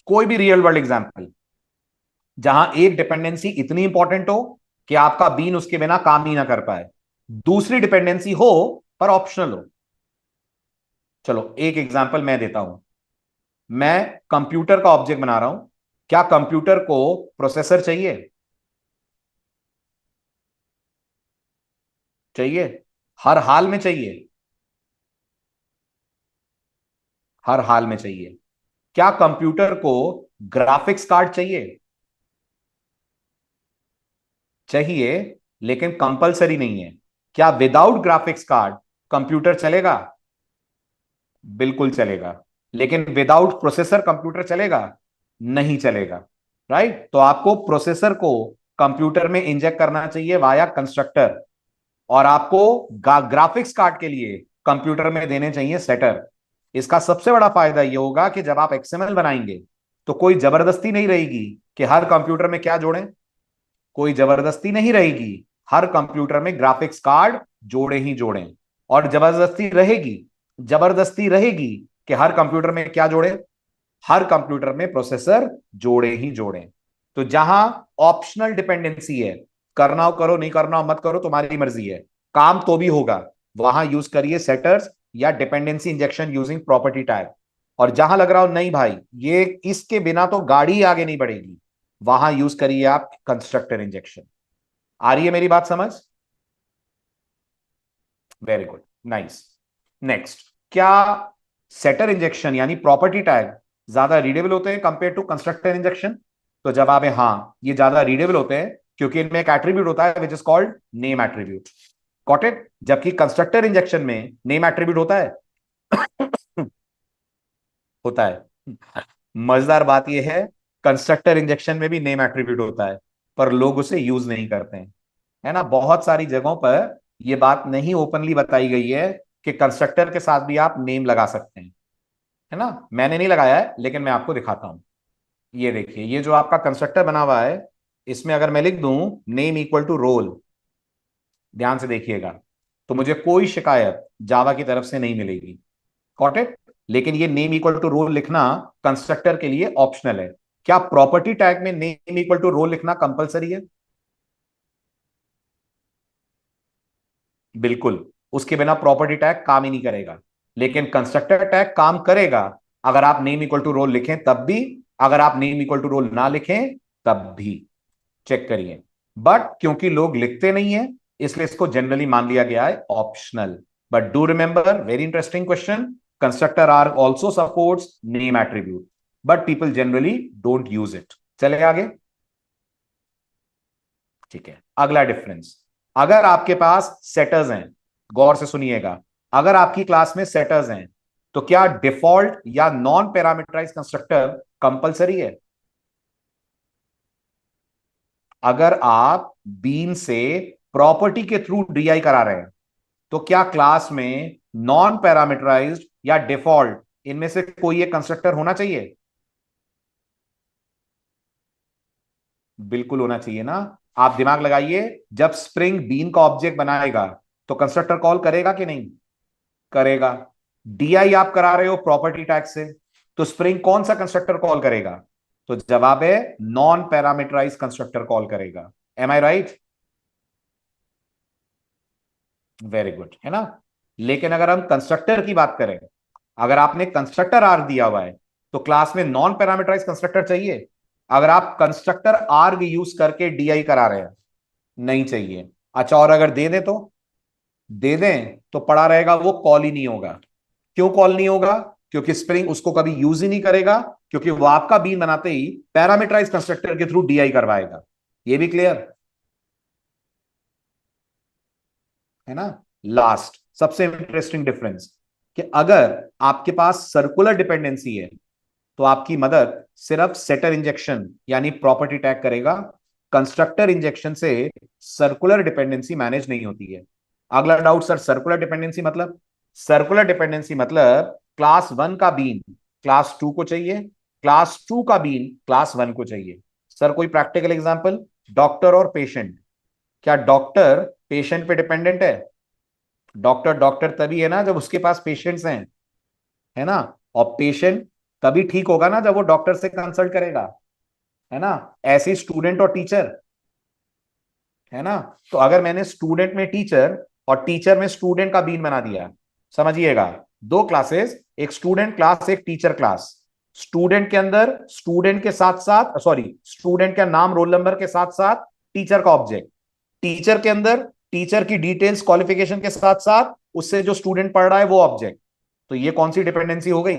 कोई भी रियल वर्ल्ड एग्जांपल जहां एक डिपेंडेंसी इतनी इंपॉर्टेंट हो कि आपका बीन उसके बिना काम ही ना कर पाए, दूसरी डिपेंडेंसी हो पर ऑप्शनल हो। चलो एक एग्जांपल मैं देता हूं। मैं कंप्यूटर का ऑब्जेक्ट बना रहा हूं, क्या कंप्यूटर को प्रोसेसर चाहिए? चाहिए। हर हाल में चाहिए। हर हाल में चाहिए। क्या कंप्यूटर को ग्राफिक्स कार्ड चाहिए? चाहिए, लेकिन कंपलसरी नहीं है। क्या विदाउट ग्राफिक्स कार्ड कंप्यूटर चलेगा? बिल्कुल चलेगा। लेकिन विदाउट प्रोसेसर कंप्यूटर चलेगा? नहीं चलेगा। राइट, तो आपको प्रोसेसर को कंप्यूटर में इंजेक्ट करना चाहिए वाया कंस्ट्रक्टर, और आपको ग्राफिक्स कार्ड के लिए कंप्यूटर में देने चाहिए सेटर। इसका सबसे बड़ा फायदा यह होगा कि जब आप एक्सएमएल बनाएंगे तो कोई जबरदस्ती नहीं रहेगी कि हर कंप्यूटर में क्या जोड़ें। कोई जबरदस्ती नहीं रहेगी, हर कंप्यूटर में ग्राफिक्स कार्ड जोड़े ही जोड़ें। और जबरदस्ती रहेगी कि हर कंप्यूटर में क्या जोड़े, हर कंप्यूटर में प्रोसेसर जोड़े ही जोड़े। तो जहां ऑप्शनल डिपेंडेंसी है, करना हो करो, नहीं करना हो मत करो, तुम्हारी मर्जी है, काम तो भी होगा, वहां यूज करिए सेटर्स या dependency injection using property tag. और जहां लग रहा हो नहीं भाई ये इसके बिना तो गाड़ी आगे नहीं बढ़ेगी, वहां यूज करिए आप कंस्ट्रक्टर इंजेक्शन। आ रही है मेरी बात समझ? Very good, nice. नेक्स्ट, क्या सेटर इंजेक्शन यानी प्रॉपर्टी टैग ज्यादा रीडेबल होते हैं कंपेयर टू कंस्ट्रक्टर इंजेक्शन? तो जवाब है हाँ, ये ज्यादा रीडेबल होते हैं, क्योंकि इनमें एक एट्रीब्यूट होता है which is called name attribute. Got it? जबकि कंस्ट्रक्टर इंजेक्शन में नेम एट्रीब्यूट होता है। होता है। मजेदार बात यह है, कंस्ट्रक्टर इंजेक्शन में भी नेम एट्रीब्यूट होता है, पर लोग उसे यूज नहीं करते हैं। है ना, बहुत सारी जगहों पर यह बात नहीं ओपनली बताई गई है कि कंस्ट्रक्टर के साथ भी आप नेम लगा सकते हैं। है ना, मैंने नहीं लगाया है लेकिन मैं आपको दिखाता हूं। ये देखिए, ये जो आपका कंस्ट्रक्टर बना हुआ है, इसमें अगर मैं लिख दूं नेम इक्वल टू रोल, ध्यान से देखिएगा, तो मुझे कोई शिकायत जावा की तरफ से नहीं मिलेगी। Got it? लेकिन ये नेम इक्वल टू रोल लिखना कंस्ट्रक्टर के लिए ऑप्शनल है। क्या प्रॉपर्टी टैग में नेम इक्वल टू रोल लिखना कंपलसरी है? बिल्कुल। उसके बिना प्रॉपर्टी टैग काम ही नहीं करेगा। लेकिन कंस्ट्रक्टर टैग काम करेगा अगर आप नेम इक्वल टू रोल लिखें तब भी, अगर आप नेम इक्वल टू रोल ना लिखें तब भी। चेक करिए। बट क्योंकि लोग लिखते नहीं है, इसलिए इसको जनरली मान लिया गया है optional. But do remember, very interesting question, constructor are also supports name attribute, but people generally don't use it. चले आगे। ठीक है, अगला डिफरेंस। अगर आपके पास सेटर्स हैं, गौर से सुनिएगा, अगर आपकी क्लास में सेटर्स हैं, तो क्या डिफॉल्ट या नॉन पैरामीटराइज कंस्ट्रक्टर कंपलसरी है? अगर आप बीन से प्रॉपर्टी के थ्रू डीआई करा रहे हैं, तो क्या क्लास में नॉन पैरामीटराइज्ड या डिफॉल्ट इनमें से कोई एक कंस्ट्रक्टर होना चाहिए? बिल्कुल होना चाहिए ना। आप दिमाग लगाइए, जब स्प्रिंग बीन का ऑब्जेक्ट बनाएगा तो कंस्ट्रक्टर कॉल करेगा कि नहीं? करेगा। डीआई आप करा रहे हो प्रॉपर्टी टैग से, तो स्प्रिंग कौन सा कंस्ट्रक्टर कॉल करेगा? तो जवाब है नॉन पैरामीटराइज कंस्ट्रक्टर कॉल करेगा। एम आई राइट? वेरी गुड, है ना। लेकिन अगर हम कंस्ट्रक्टर की बात करें, अगर आपने कंस्ट्रक्टर आर दिया हुआ है, तो क्लास में नॉन पैरामीटराइज कंस्ट्रक्टर चाहिए? अगर आप कंस्ट्रक्टर आर्ग यूज करके डीआई करा रहे हैं, नहीं चाहिए। अच्छा, और अगर दे दें तो, दे दें तो पड़ा रहेगा, वो कॉल ही नहीं होगा। क्यों कॉल नहीं होगा? क्योंकि स्प्रिंग उसको कभी यूज ही नहीं करेगा, क्योंकि वो आपका बीन बनाते ही पैरामीटराइज कंस्ट्रक्टर के थ्रू डीआई करवाएगा। ये भी क्लियर है ना। लास्ट सबसे इंटरेस्टिंग डिफरेंस, कि अगर आपके पास सर्कुलर डिपेंडेंसी है, तो आपकी मदद सिर्फ सेटर इंजेक्शन यानी प्रॉपर्टी टैग करेगा। कंस्ट्रक्टर इंजेक्शन से सर्कुलर डिपेंडेंसी मैनेज नहीं होती है। अगला डाउट सर, सर्कुलर डिपेंडेंसी मतलब? सर्कुलर डिपेंडेंसी मतलब क्लास वन का बीन क्लास टू को चाहिए, क्लास टू का बीन क्लास वन को चाहिए। सर कोई प्रैक्टिकल एग्जांपल, डॉक्टर और पेशेंट, क्या डॉक्टर पेशेंट पे डिपेंडेंट है? डॉक्टर डॉक्टर तभी है ना जब उसके पास पेशेंट्स हैं, है ना। और पेशेंट तभी ठीक होगा ना जब वो डॉक्टर से कंसल्ट करेगा, है ना। ऐसे स्टूडेंट और टीचर, है ना। तो अगर मैंने स्टूडेंट में टीचर और टीचर में स्टूडेंट का बीन बना दिया, समझिएगा, दो क्लासेस, एक स्टूडेंट क्लास एक टीचर क्लास। स्टूडेंट के अंदर स्टूडेंट के साथ साथ, सॉरी, स्टूडेंट का नाम रोल नंबर के साथ साथ टीचर का ऑब्जेक्ट। टीचर के अंदर टीचर की डिटेल्स क्वालिफिकेशन के साथ साथ उससे जो स्टूडेंट पढ़ रहा है वो ऑब्जेक्ट। तो ये कौन सी डिपेंडेंसी हो गई?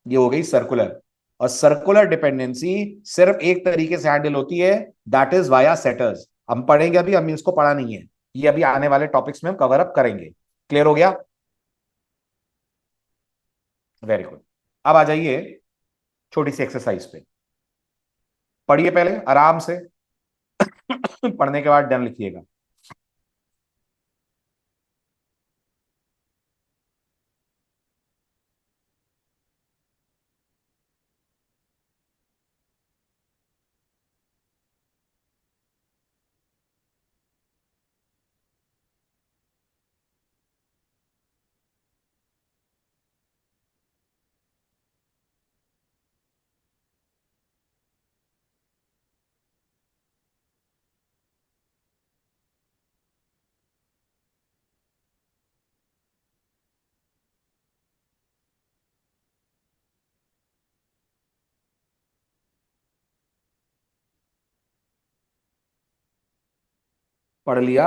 ये हो गई सर्कुलर। और सर्कुलर डिपेंडेंसी सिर्फ एक तरीके से हैंडल होती है, दैट इज वाया सेटर्स। हम पढ़ेंगे अभी, हम इसको पढ़ा नहीं है, ये अभी आने वाले टॉपिक्स में हम कवर अप करेंगे। क्लियर हो गया? Very good. अब आ जाइए छोटी सी एक्सरसाइज पे। पढ़िए पहले आराम से। पढ़ने के बाद डन लिखिएगा। पढ़ लिया?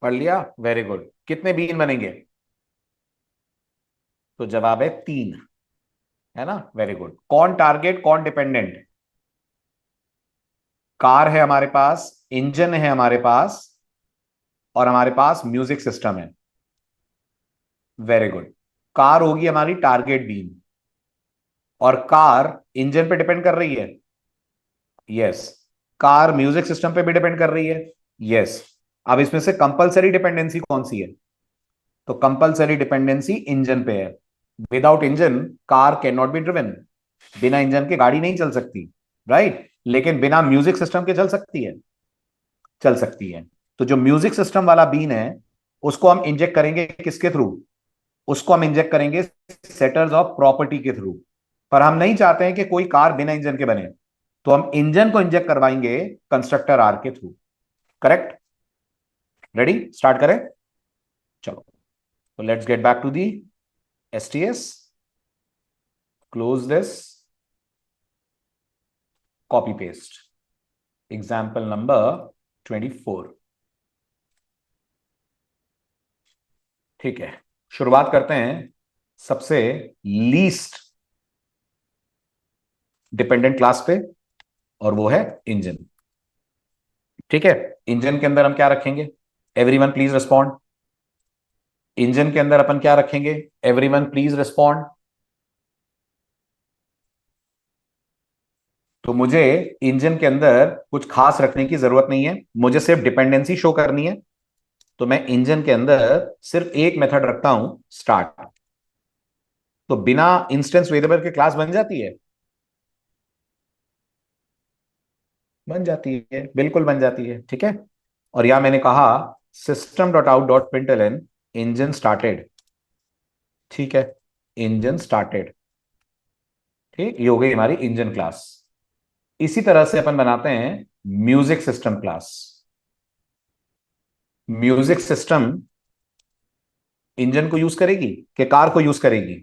पढ़ लिया, वेरी गुड। कितने बीन बनेंगे? तो जवाब है तीन, है ना। Very good. कौन टारगेट कौन डिपेंडेंट? कार है हमारे पास, इंजन है हमारे पास, और हमारे पास म्यूजिक सिस्टम है। Very good. कार होगी हमारी टारगेट बीम, और कार इंजन पे डिपेंड कर रही है। यस। कार म्यूजिक सिस्टम पे भी डिपेंड कर रही है। यस। अब इसमें से कंपलसरी डिपेंडेंसी कौन सी है? तो कंपलसरी डिपेंडेंसी इंजन पे है। Without engine car can not be driven. बिना इंजन के गाड़ी नहीं चल सकती, राइट। लेकिन बिना म्यूजिक सिस्टम के चल सकती है, चल सकती है। तो जो म्यूजिक सिस्टम वाला बीन है उसको हम इंजेक्ट करेंगे किसके थ्रू? उसको हम इंजेक्ट करेंगे सेटर्स ऑफ प्रॉपर्टी के थ्रू। पर हम नहीं चाहते हैं कि कोई कार बिना इंजन के बने, तो हम इंजन को इंजेक्ट करवाएंगे कंस्ट्रक्टर आर के थ्रू। करेक्ट? रेडी, स्टार्ट करें? चलो, तो let's get back to the STS. Close this, copy paste, example number 24। ठीक है, शुरुआत करते हैं सबसे लीस्ट डिपेंडेंट क्लास पे, और वो है इंजन। ठीक है, इंजन के अंदर हम क्या रखेंगे? Everyone please respond. इंजन के अंदर अपन क्या रखेंगे? Everyone please respond. तो मुझे इंजन के अंदर कुछ खास रखने की जरूरत नहीं है, मुझे सिर्फ डिपेंडेंसी शो करनी है। तो मैं इंजन के अंदर सिर्फ एक मेथड रखता हूं, स्टार्ट। तो बिना इंस्टेंस वेरिएबल के क्लास बन जाती है? बन जाती है, बिल्कुल बन जाती है। ठीक है, और यहां मैंने कहा system dot out dot println engine started. ठीक है, इंजन स्टार्टेड। ठीक, ये हो गई हमारी इंजन क्लास। इसी तरह से अपन बनाते हैं music system class. Music system engine को यूज करेगी कि कार को यूज करेगी?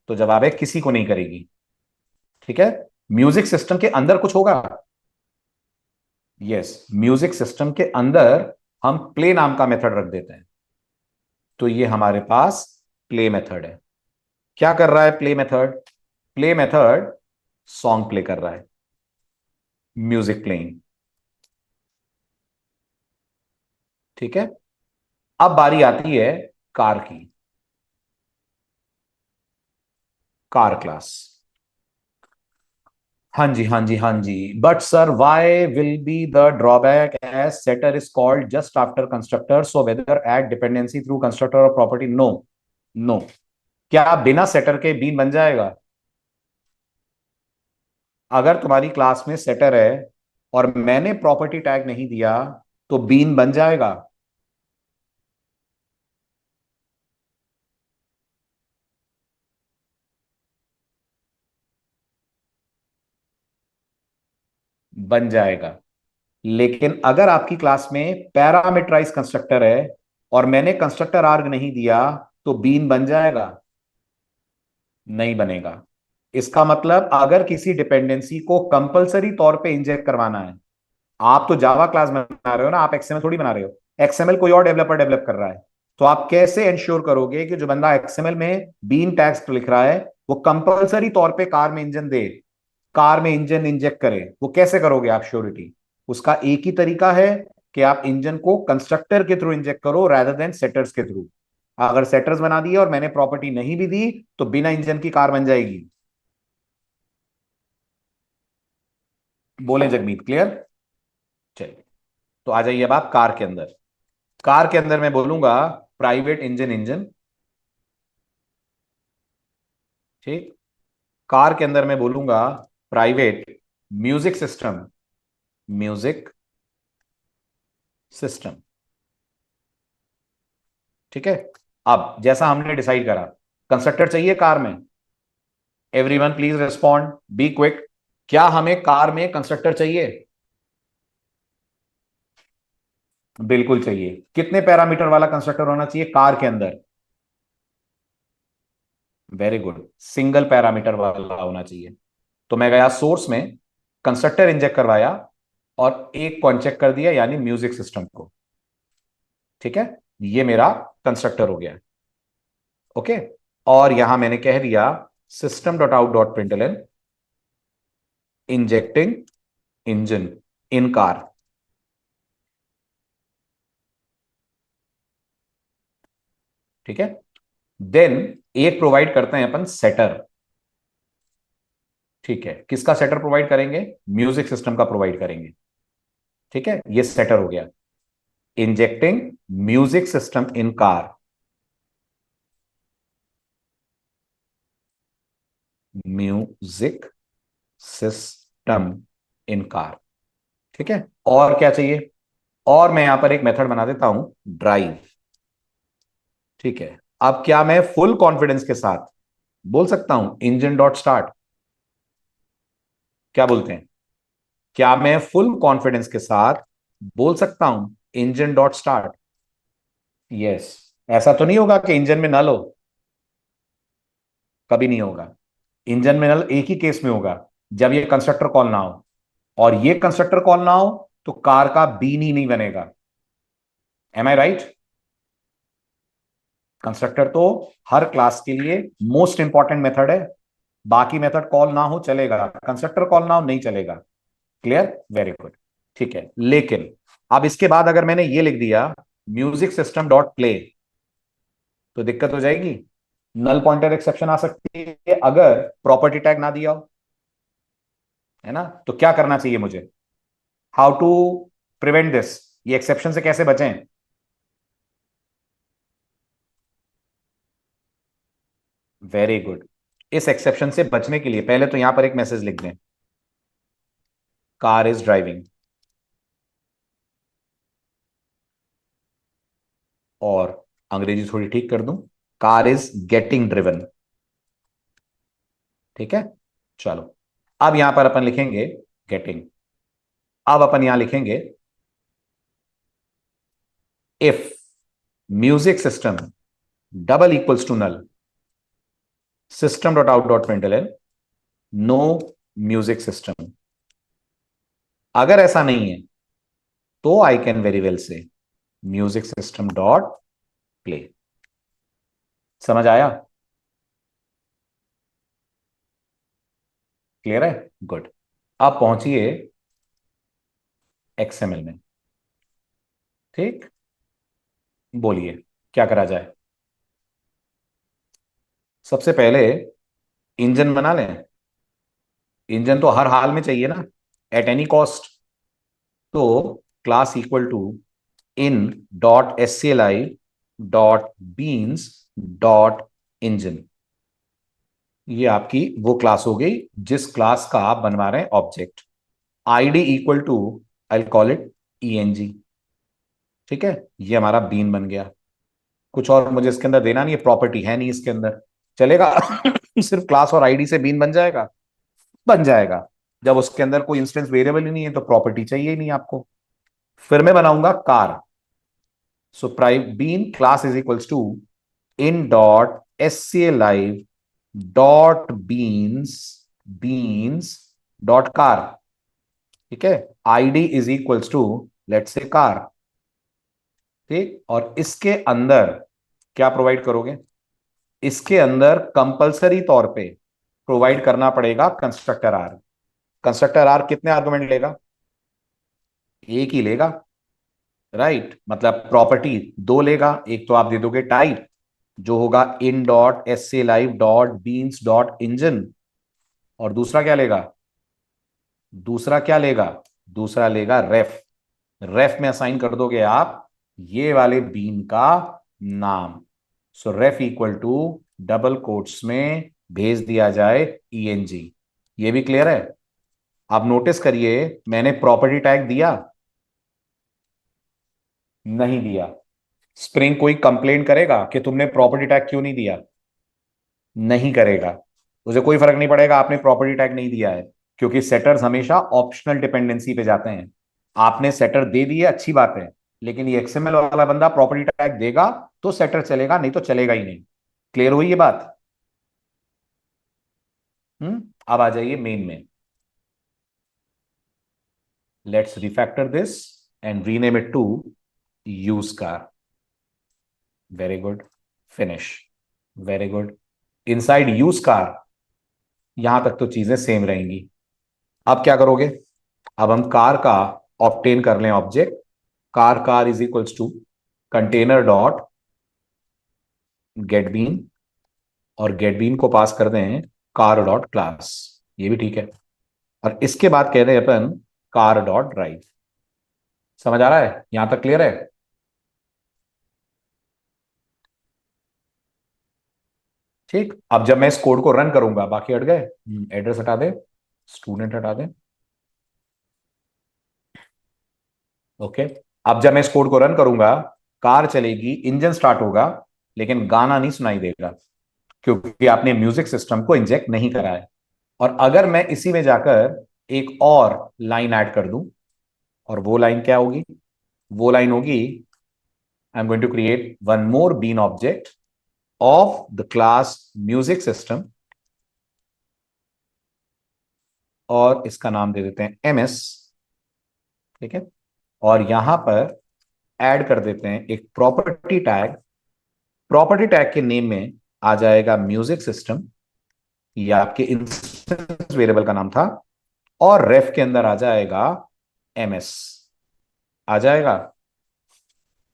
तो जवाब है किसी को नहीं करेगी। ठीक है, म्यूजिक सिस्टम के अंदर कुछ होगा। यस, म्यूजिक सिस्टम के अंदर हम प्ले नाम का मेथड रख देते हैं। तो ये हमारे पास प्ले मेथड है। क्या कर रहा है play method? Play method song play कर रहा है, म्यूजिक प्लेइंग। ठीक है, अब बारी आती है कार की, कार क्लास। हाँ जी, हाँ जी, हाँ जी। But sir why will be the drawback as setter is called just after constructor, so whether add dependency through constructor और प्रॉपर्टी? No, no. क्या बिना सेटर के बीन बन जाएगा? अगर तुम्हारी क्लास में सेटर है और मैंने प्रॉपर्टी टैग नहीं दिया, तो बीन बन जाएगा, बन जाएगा। लेकिन अगर आपकी क्लास में पैरामीटराइज कंस्ट्रक्टर है और मैंने कंस्ट्रक्टर आर्ग नहीं दिया, तो बीन बन जाएगा? नहीं बनेगा। इसका मतलब अगर किसी डिपेंडेंसी को कंपलसरी तौर पे इंजेक्ट करवाना है, आप तो जावा क्लास बना रहे हो ना, आप एक्सएमएल थोड़ी बना रहे हो। एक्सएमएल कोई और डेवलपर डेवलप कर रहा है। तो आप कैसे इंश्योर करोगे कि जो बंदा एक्सएमएल में बीन टैग्स लिख रहा है वो कंपलसरी तौर पे कार में इंजन दे, कार में इंजन इंजेक्ट करे? वो कैसे करोगे आप श्योरिटी? उसका एक ही तरीका है कि आप इंजन को कंस्ट्रक्टर के थ्रू इंजेक्ट करो रादर देन सेटर्स के थ्रू। अगर सेटर्स बना दिए और मैंने प्रॉपर्टी नहीं भी दी तो बिना इंजन की कार बन जाएगी। बोले जगमीत, क्लियर? चलिए, तो आ जाइए अब आप कार के अंदर। कार के अंदर मैं बोलूंगा प्राइवेट इंजन, इंजन। ठीक। कार के अंदर मैं बोलूंगा private music system, music system. ठीक है। अब जैसा हमने डिसाइड करा, कंस्ट्रक्टर चाहिए कार में? Everyone please respond, be quick. क्या हमें कार में कंस्ट्रक्टर चाहिए? बिल्कुल चाहिए। कितने पैरामीटर वाला कंस्ट्रक्टर होना चाहिए कार के अंदर? वेरी गुड, सिंगल पैरामीटर वाला होना चाहिए। तो मैं गया सोर्स में, कंस्ट्रक्टर इंजेक्ट करवाया और एक को अनचेक कर दिया, यानी म्यूजिक सिस्टम को। ठीक है, ये मेरा कंस्ट्रक्टर हो गया। ओके। और यहां मैंने कह दिया system dot out dot println injecting engine इन कार। ठीक है। देन एक प्रोवाइड करते हैं अपन सेटर। ठीक है, किसका सेटर प्रोवाइड करेंगे? म्यूजिक सिस्टम का प्रोवाइड करेंगे। ठीक है, ये सेटर हो गया। Injecting music system in car, music system in car. ठीक है। और क्या चाहिए? और मैं यहां पर एक मेथड बना देता हूं, ड्राइव। ठीक है। अब क्या मैं फुल कॉन्फिडेंस के साथ बोल सकता हूं इंजन डॉट स्टार्ट? क्या बोलते हैं? क्या मैं फुल कॉन्फिडेंस के साथ बोल सकता हूं इंजन डॉट स्टार्ट? यस। ऐसा तो नहीं होगा कि इंजन में नल हो? कभी नहीं होगा। इंजन में नल एक ही केस में होगा, जब ये कंस्ट्रक्टर कॉल ना हो। और ये कंस्ट्रक्टर कॉल ना हो तो कार का बीन ही नहीं बनेगा। एम आई राइट? कंस्ट्रक्टर तो हर क्लास के लिए मोस्ट इंपॉर्टेंट मेथड है। बाकी मेथड कॉल ना हो चलेगा, कंस्ट्रक्टर कॉल ना हो नहीं चलेगा। क्लियर? Very good. ठीक है, लेकिन अब इसके बाद अगर मैंने ये लिख दिया म्यूजिक सिस्टम डॉट प्ले, तो दिक्कत हो जाएगी। नल पॉइंटर एक्सेप्शन आ सकती है अगर प्रॉपर्टी टैग ना दिया हो, है ना? तो क्या करना चाहिए मुझे? How to prevent this? ये एक्सेप्शन से कैसे बचें? Very good. इस एक्सेप्शन से बचने के लिए पहले तो यहां पर एक मैसेज लिख दें, कार इज ड्राइविंग। और अंग्रेजी थोड़ी ठीक कर दूं, कार इज गेटिंग ड्रिवन। ठीक है। चलो, अब यहां पर अपन लिखेंगे गेटिंग। अब अपन यहां लिखेंगे if music system double equals to null, system dot out dot println no music system. अगर ऐसा नहीं है तो I can very well say music system dot play. समझ आया? क्लियर है? गुड। आप पहुंचिए एक्सएमएल में। ठीक, बोलिए क्या करा जाए? सबसे पहले इंजन बना लें। इंजन तो हर हाल में चाहिए ना, एट एनी कॉस्ट। तो class equal to in dot S C L I dot beans dot engine. ये आपकी वो क्लास हो गई जिस क्लास का आप बनवा रहे हैं object. ID equal to, I call it E N G. ठीक है, ये हमारा बीन बन गया। कुछ और मुझे इसके अंदर देना नहीं है, प्रॉपर्टी है नहीं इसके अंदर, चलेगा। सिर्फ क्लास और आईडी से बीन बन जाएगा, बन जाएगा। जब उसके अंदर कोई इंस्टेंस वेरिएबल ही नहीं है तो प्रॉपर्टी चाहिए ही नहीं आपको। फिर मैं बनाऊंगा car. So private bean class is equals to in dot sclive dot beans, beans dot car. ठीक है, ID is equals to let's say car. ठीक, और इसके अंदर क्या प्रोवाइड करोगे? इसके अंदर कंपलसरी तौर पे प्रोवाइड करना पड़ेगा कंस्ट्रक्टर आर। कंस्ट्रक्टर आर कितने आर्गुमेंट लेगा? एक ही लेगा, राइट। मतलब प्रॉपर्टी दो लेगा। एक तो आप दे दोगे टाइप, जो होगा in dot S C live dot beans dot engine, और दूसरा क्या लेगा? दूसरा क्या लेगा? दूसरा लेगा रेफ। रेफ में असाइन कर दोगे आप ये वाले बीन का नाम। सो रेफ इक्वल टू डबल कोट्स में भेज दिया जाए ईएनजी। ये भी क्लियर है? आप नोटिस करिए, मैंने प्रॉपर्टी टैग दिया नहीं दिया? स्प्रिंग कोई कंप्लेंट करेगा कि तुमने प्रॉपर्टी टैग क्यों नहीं दिया? नहीं करेगा। उसे कोई फर्क नहीं पड़ेगा आपने प्रॉपर्टी टैग नहीं दिया है, क्योंकि सेटर्स हमेशा ऑप्शनल डिपेंडेंसी पे जाते हैं। आपने सेटर दे दिए, अच्छी बात है, लेकिन ये एक्सएमएल वाला बंदा प्रॉपर्टी टैग देगा तो सेटर चलेगा, नहीं तो चलेगा ही नहीं। क्लियर हुई ये बात? अब आ जाइए मेन में। Let's refactor this and rename it to use car. Very good, finish. Very good. Inside use car यहां तक तो चीजें सेम रहेंगी। अब क्या करोगे? अब हम कार का ऑब्टेन कर लें object. Car is equals to container dot get bean, और गेट बीन को पास कर दें कार डॉट क्लास। ये भी ठीक है। और इसके बाद कह रहे हैं अपन कार डॉट ड्राइव। समझ आ रहा है? यहां तक क्लियर है? ठीक, अब जब मैं इस कोड को रन करूंगा, बाकी हट गए, एड्रेस हटा दे, स्टूडेंट हटा दे। ओके, अब जब मैं इस कोड को रन करूंगा, कार चलेगी, इंजन स्टार्ट होगा, लेकिन गाना नहीं सुनाई देगा, क्योंकि आपने म्यूजिक सिस्टम को इंजेक्ट नहीं करा है। और अगर मैं इसी में जाकर एक और लाइन ऐड कर दूं, और वो लाइन क्या होगी? वो लाइन होगी I am going to create one more bean object of the class music system, और इसका नाम दे देते हैं एमएस। ठीक है, और यहां पर ऐड कर देते हैं एक प्रॉपर्टी टैग। प्रॉपर्टी टैग के नेम में आ जाएगा म्यूजिक सिस्टम, ये आपके इंस्टेंस वेरिएबल का नाम था, और रेफ के अंदर आ जाएगा एमएस। आ जाएगा?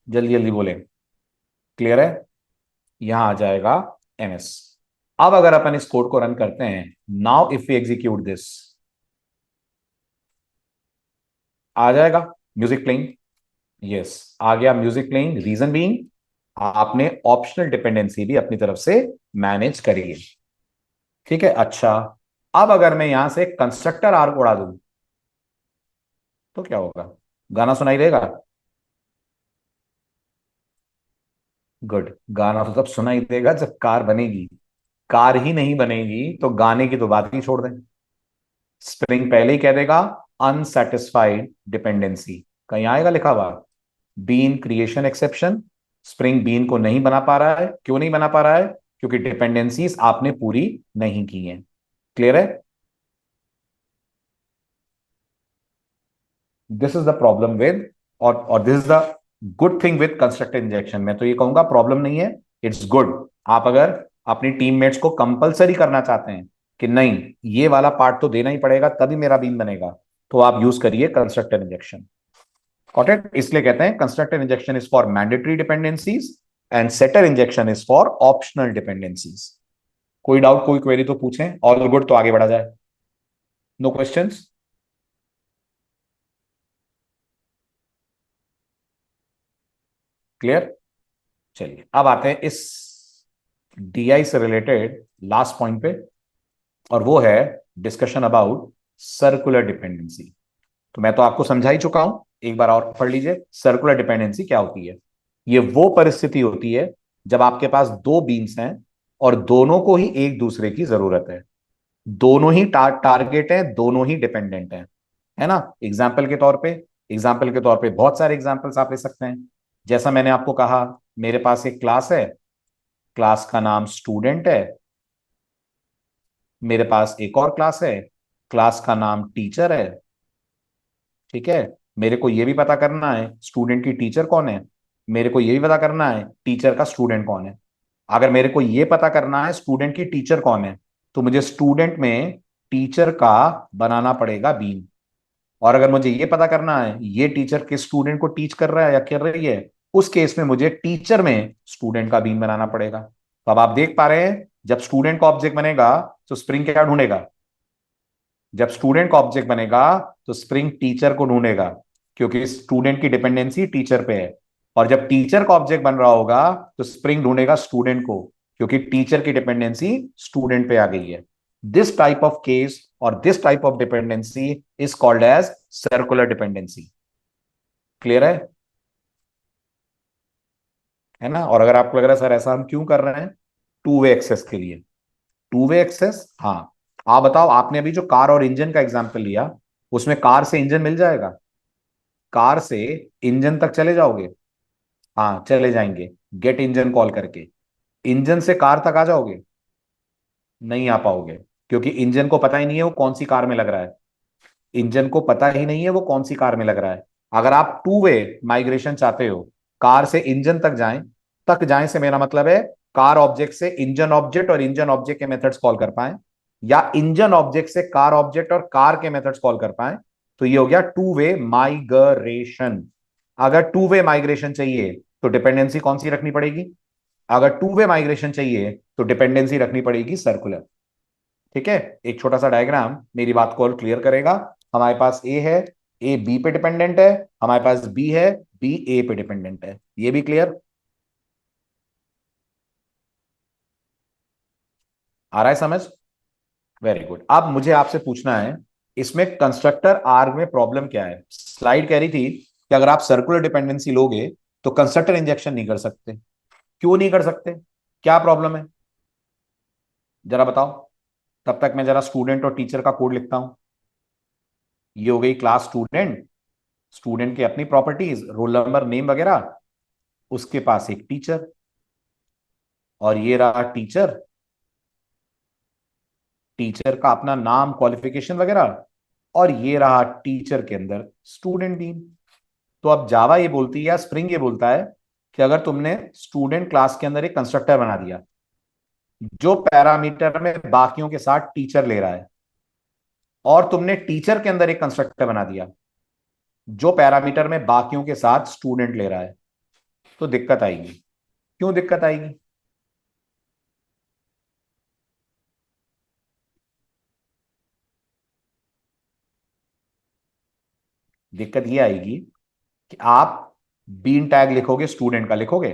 जल्दी जल्दी बोले, क्लियर है? यहां आ जाएगा एमएस। अब अगर अपन इस कोड को रन करते हैं, now if we execute this, आ जाएगा म्यूजिक प्लेइंग। यस, आ गया म्यूजिक प्लेइंग। रीजन बीइंग आपने ऑप्शनल डिपेंडेंसी भी अपनी तरफ से मैनेज करी है। ठीक है, अच्छा। अब अगर मैं यहां से कंस्ट्रक्टर आर्क उड़ा दूं तो क्या होगा? गाना सुनाई देगा? गुड, गाना तो तब सुनाई देगा जब कार बनेगी। कार ही नहीं बनेगी तो गाने की तो बात ही छोड़ दें। स्प्रिंग पहले ही कह देगा अनसेटिस्फाइड डिपेंडेंसी, कहीं आएगा लिखा हुआ bean creation exception. Spring bean को नहीं बना पा रहा है। क्यों नहीं बना पा रहा है? क्योंकि डिपेंडेंसीज आपने पूरी नहीं की हैं। क्लियर है? This is the problem with, और this is the good thing with constructive injection. मैं तो ये कहूंगा प्रॉब्लम नहीं है, इट्स गुड। आप अगर अपनी टीममेट्स को कंपलसरी करना चाहते हैं कि नहीं ये वाला पार्ट तो देना ही पड़ेगा तभी मेरा बीन बनेगा, तो आप यूज करिए कंस्ट्रक्टिव इंजेक्शन। Got it? इसलिए कहते हैं constructive injection is for mandatory dependencies and setter injection is for optional dependencies. कोई डाउट, कोई क्वेरी तो पूछें, ऑल गुड तो आगे बढ़ा जाए। No questions? क्लियर? चलिए अब आते हैं इस डीआई से रिलेटेड लास्ट पॉइंट पे, और वो है डिस्कशन अबाउट सर्कुलर डिपेंडेंसी। तो मैं तो आपको समझा ही चुका हूं एक बार और पढ़ लीजिए, सर्कुलर डिपेंडेंसी क्या होती है। ये वो परिस्थिति होती है जब आपके पास दो बीन्स हैं और दोनों को ही एक दूसरे की जरूरत है, दोनों ही टारगेट है, दोनों ही डिपेंडेंट है ना। एग्जाम्पल के तौर पे बहुत सारे एग्जाम्पल्स आप ले सकते हैं। जैसा मैंने आपको कहा, मेरे पास एक क्लास है, क्लास का नाम स्टूडेंट है। मेरे पास एक और क्लास है, क्लास का नाम टीचर है। ठीक है, मेरे को यह भी पता करना है स्टूडेंट की टीचर कौन है, मेरे को यह भी पता करना है टीचर का स्टूडेंट कौन है। अगर मेरे को यह पता करना है स्टूडेंट की टीचर कौन है, तो मुझे स्टूडेंट में टीचर का बनाना पड़ेगा बीन। और अगर मुझे यह पता करना है ये टीचर किस स्टूडेंट को टीच कर रहा है या कर रही है, उस केस में मुझे टीचर में स्टूडेंट का बीन बनाना पड़ेगा। तो अब आप देख पा रहे हैं, जब स्टूडेंट का ऑब्जेक्ट बनेगा तो स्प्रिंग क्या ढूंढेगा, जब स्टूडेंट का ऑब्जेक्ट बनेगा तो स्प्रिंग टीचर को ढूंढेगा, क्योंकि स्टूडेंट की डिपेंडेंसी टीचर पे है। और जब टीचर का ऑब्जेक्ट बन रहा होगा तो स्प्रिंग ढूंढेगा स्टूडेंट को, क्योंकि टीचर की डिपेंडेंसी स्टूडेंट पे आ गई है। दिस टाइप ऑफ केस और this type of dependency is called as circular dependency. Clear है ना। और अगर आपको लग रहा है सर ऐसा हम क्यों कर रहे हैं, टू वे एक्सेस के लिए। टू वे एक्सेस, हाँ। आप बताओ, आपने अभी जो कार और इंजन का एग्जांपल लिया, उसमें कार से इंजन मिल जाएगा, कार से इंजन तक चले जाओगे, हाँ चले जाएंगे, गेट इंजन कॉल करके। इंजन से कार तक आ जाओगे, नहीं आ पाओगे, क्योंकि इंजन को पता ही नहीं है वो कौन सी कार में लग रहा है। इंजन को पता ही नहीं है वो कौन सी कार में लग रहा है। अगर आप टू वे माइग्रेशन चाहते हो, कार से इंजन तक जाएं से मेरा मतलब है कार ऑब्जेक्ट से इंजन ऑब्जेक्ट और इंजन ऑब्जेक्ट के मेथड्स कॉल कर पाए, या इंजन ऑब्जेक्ट से कार ऑब्जेक्ट और कार के मेथड्स कॉल कर पाए, तो ये हो गया टू वे माइग्रेशन। अगर टू वे माइग्रेशन चाहिए तो डिपेंडेंसी कौन सी रखनी पड़ेगी, अगर टू वे माइग्रेशन चाहिए तो डिपेंडेंसी रखनी पड़ेगी सर्कुलर। ठीक है, एक छोटा सा डायग्राम मेरी बात को और क्लियर करेगा। हमारे पास ए है, ए बी पे डिपेंडेंट है, हमारे पास बी है, बी ए पे डिपेंडेंट है। ये भी क्लियर आ रहा है समझ। Very good. अब मुझे आपसे पूछना है, इसमें कंस्ट्रक्टर आर्ग में प्रॉब्लम क्या है। स्लाइड कह रही थी कि अगर आप सर्कुलर डिपेंडेंसी लोगे तो कंस्ट्रक्टर इंजेक्शन नहीं कर सकते। क्यों नहीं कर सकते, क्या प्रॉब्लम है, जरा बताओ। तब तक मैं जरा स्टूडेंट और टीचर का कोड लिखता हूं। ये हो गई क्लास स्टूडेंट, स्टूडेंट की अपनी प्रॉपर्टीज, रोल नंबर, नेम वगैरह। उसके पास एक टीचर, और ये रहा टीचर, टीचर का अपना नाम, क्वालिफिकेशन वगैरह। और ये रहा टीचर के अंदर स्टूडेंट बीन। तो अब जावा ये बोलती है या स्प्रिंग ये बोलता है कि अगर तुमने स्टूडेंट क्लास के अंदर एक कंस्ट्रक्टर बना दिया जो पैरामीटर में बाकियों के साथ टीचर ले रहा है, और तुमने टीचर के अंदर एक कंस्ट्रक्टर बना दिया जो पैरामीटर में बाकियों के साथ स्टूडेंट ले रहा है, तो दिक्कत आएगी। क्यों दिक्कत आएगी, दिक्कत ये आएगी कि आप बीन टैग लिखोगे, स्टूडेंट का लिखोगे,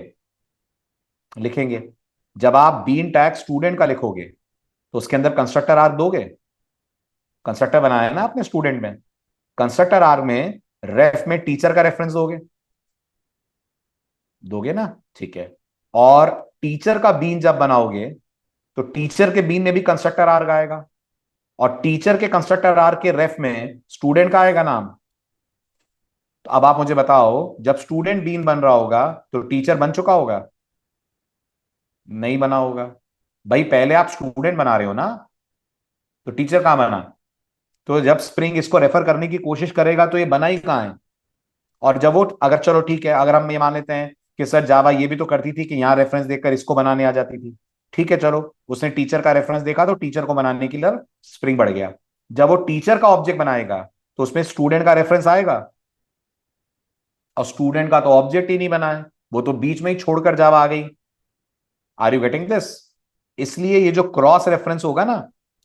लिखेंगे। जब आप बीन टैग स्टूडेंट का लिखोगे तो उसके अंदर कंस्ट्रक्टर आर्ग दोगे, कंस्ट्रक्टर बनाया है ना आपने स्टूडेंट में, कंस्ट्रक्टर आर्ग में रेफ में टीचर का रेफरेंस दोगे, दोगे ना, ठीक है। और टीचर का बीन जब बनाओगे तो टीचर के बीन में भी कंस्ट्रक्टर आर्ग आएगा, और टीचर के कंस्ट्रक्टर आर्ग के रेफ में स्टूडेंट का आएगा नाम। तो अब आप मुझे बताओ, जब स्टूडेंट बीन बन रहा होगा तो टीचर बन चुका होगा, नहीं बना होगा। भाई पहले आप स्टूडेंट बना रहे हो ना, तो टीचर कहां बना। तो जब स्प्रिंग इसको रेफर करने की कोशिश करेगा तो ये बना ही कहां है। और जब वो, अगर चलो ठीक है, अगर हम ये मान लेते हैं कि सर जावा ये भी तो करती थी कि यहाँ रेफरेंस देखकर इसको बनाने आ जाती थी, ठीक है चलो, उसने टीचर का रेफरेंस देखा तो टीचर को बनाने के लिए स्प्रिंग बढ़ गया। जब वो टीचर का ऑब्जेक्ट बनाएगा तो उसमें स्टूडेंट का रेफरेंस आएगा, और स्टूडेंट का तो ऑब्जेक्ट ही नहीं बना है, वो तो बीच में ही छोड़कर जावा आ गई। Are you getting this. इसलिए ये जो क्रॉस रेफरेंस होगा ना,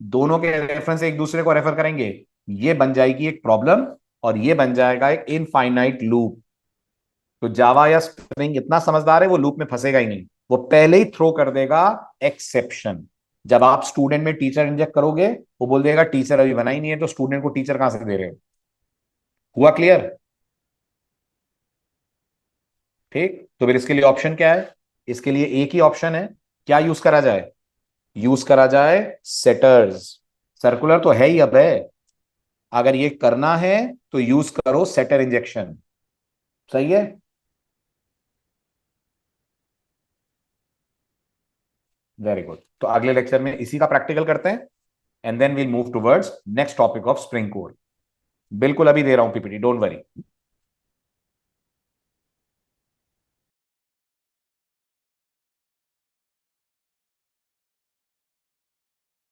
दोनों के रेफरेंस एक दूसरे को रेफर करेंगे, ये बन जाएगी एक प्रॉब्लम, और ये बन जाएगा एक इनफाइनाइट लूप। तो जावा या स्प्रिंग इतना समझदार है, वो लूप में फंसेगा ही नहीं, वो पहले ही थ्रो कर देगा एक्सेप्शन। जब आप स्टूडेंट में टीचर इंजेक्ट करोगे, वो बोल देगा टीचर अभी बना ही नहीं है, तो स्टूडेंट को टीचर कहां से दे रहे हो। हुआ क्लियर। ठीक, तो फिर इसके लिए ऑप्शन क्या है? इसके लिए एक ही ऑप्शन है, क्या यूज करा जाए? यूज करा जाए सेटर्स। सर्कुलर तो है ही अब है, अगर ये करना है तो यूज करो सेटर इंजेक्शन। सही है। वेरी गुड, तो अगले लेक्चर में इसी का प्रैक्टिकल करते हैं, and then we'll move towards next topic of spring code. बिल्कुल अभी दे रहा हूं पीपीटी, डोंट वरी।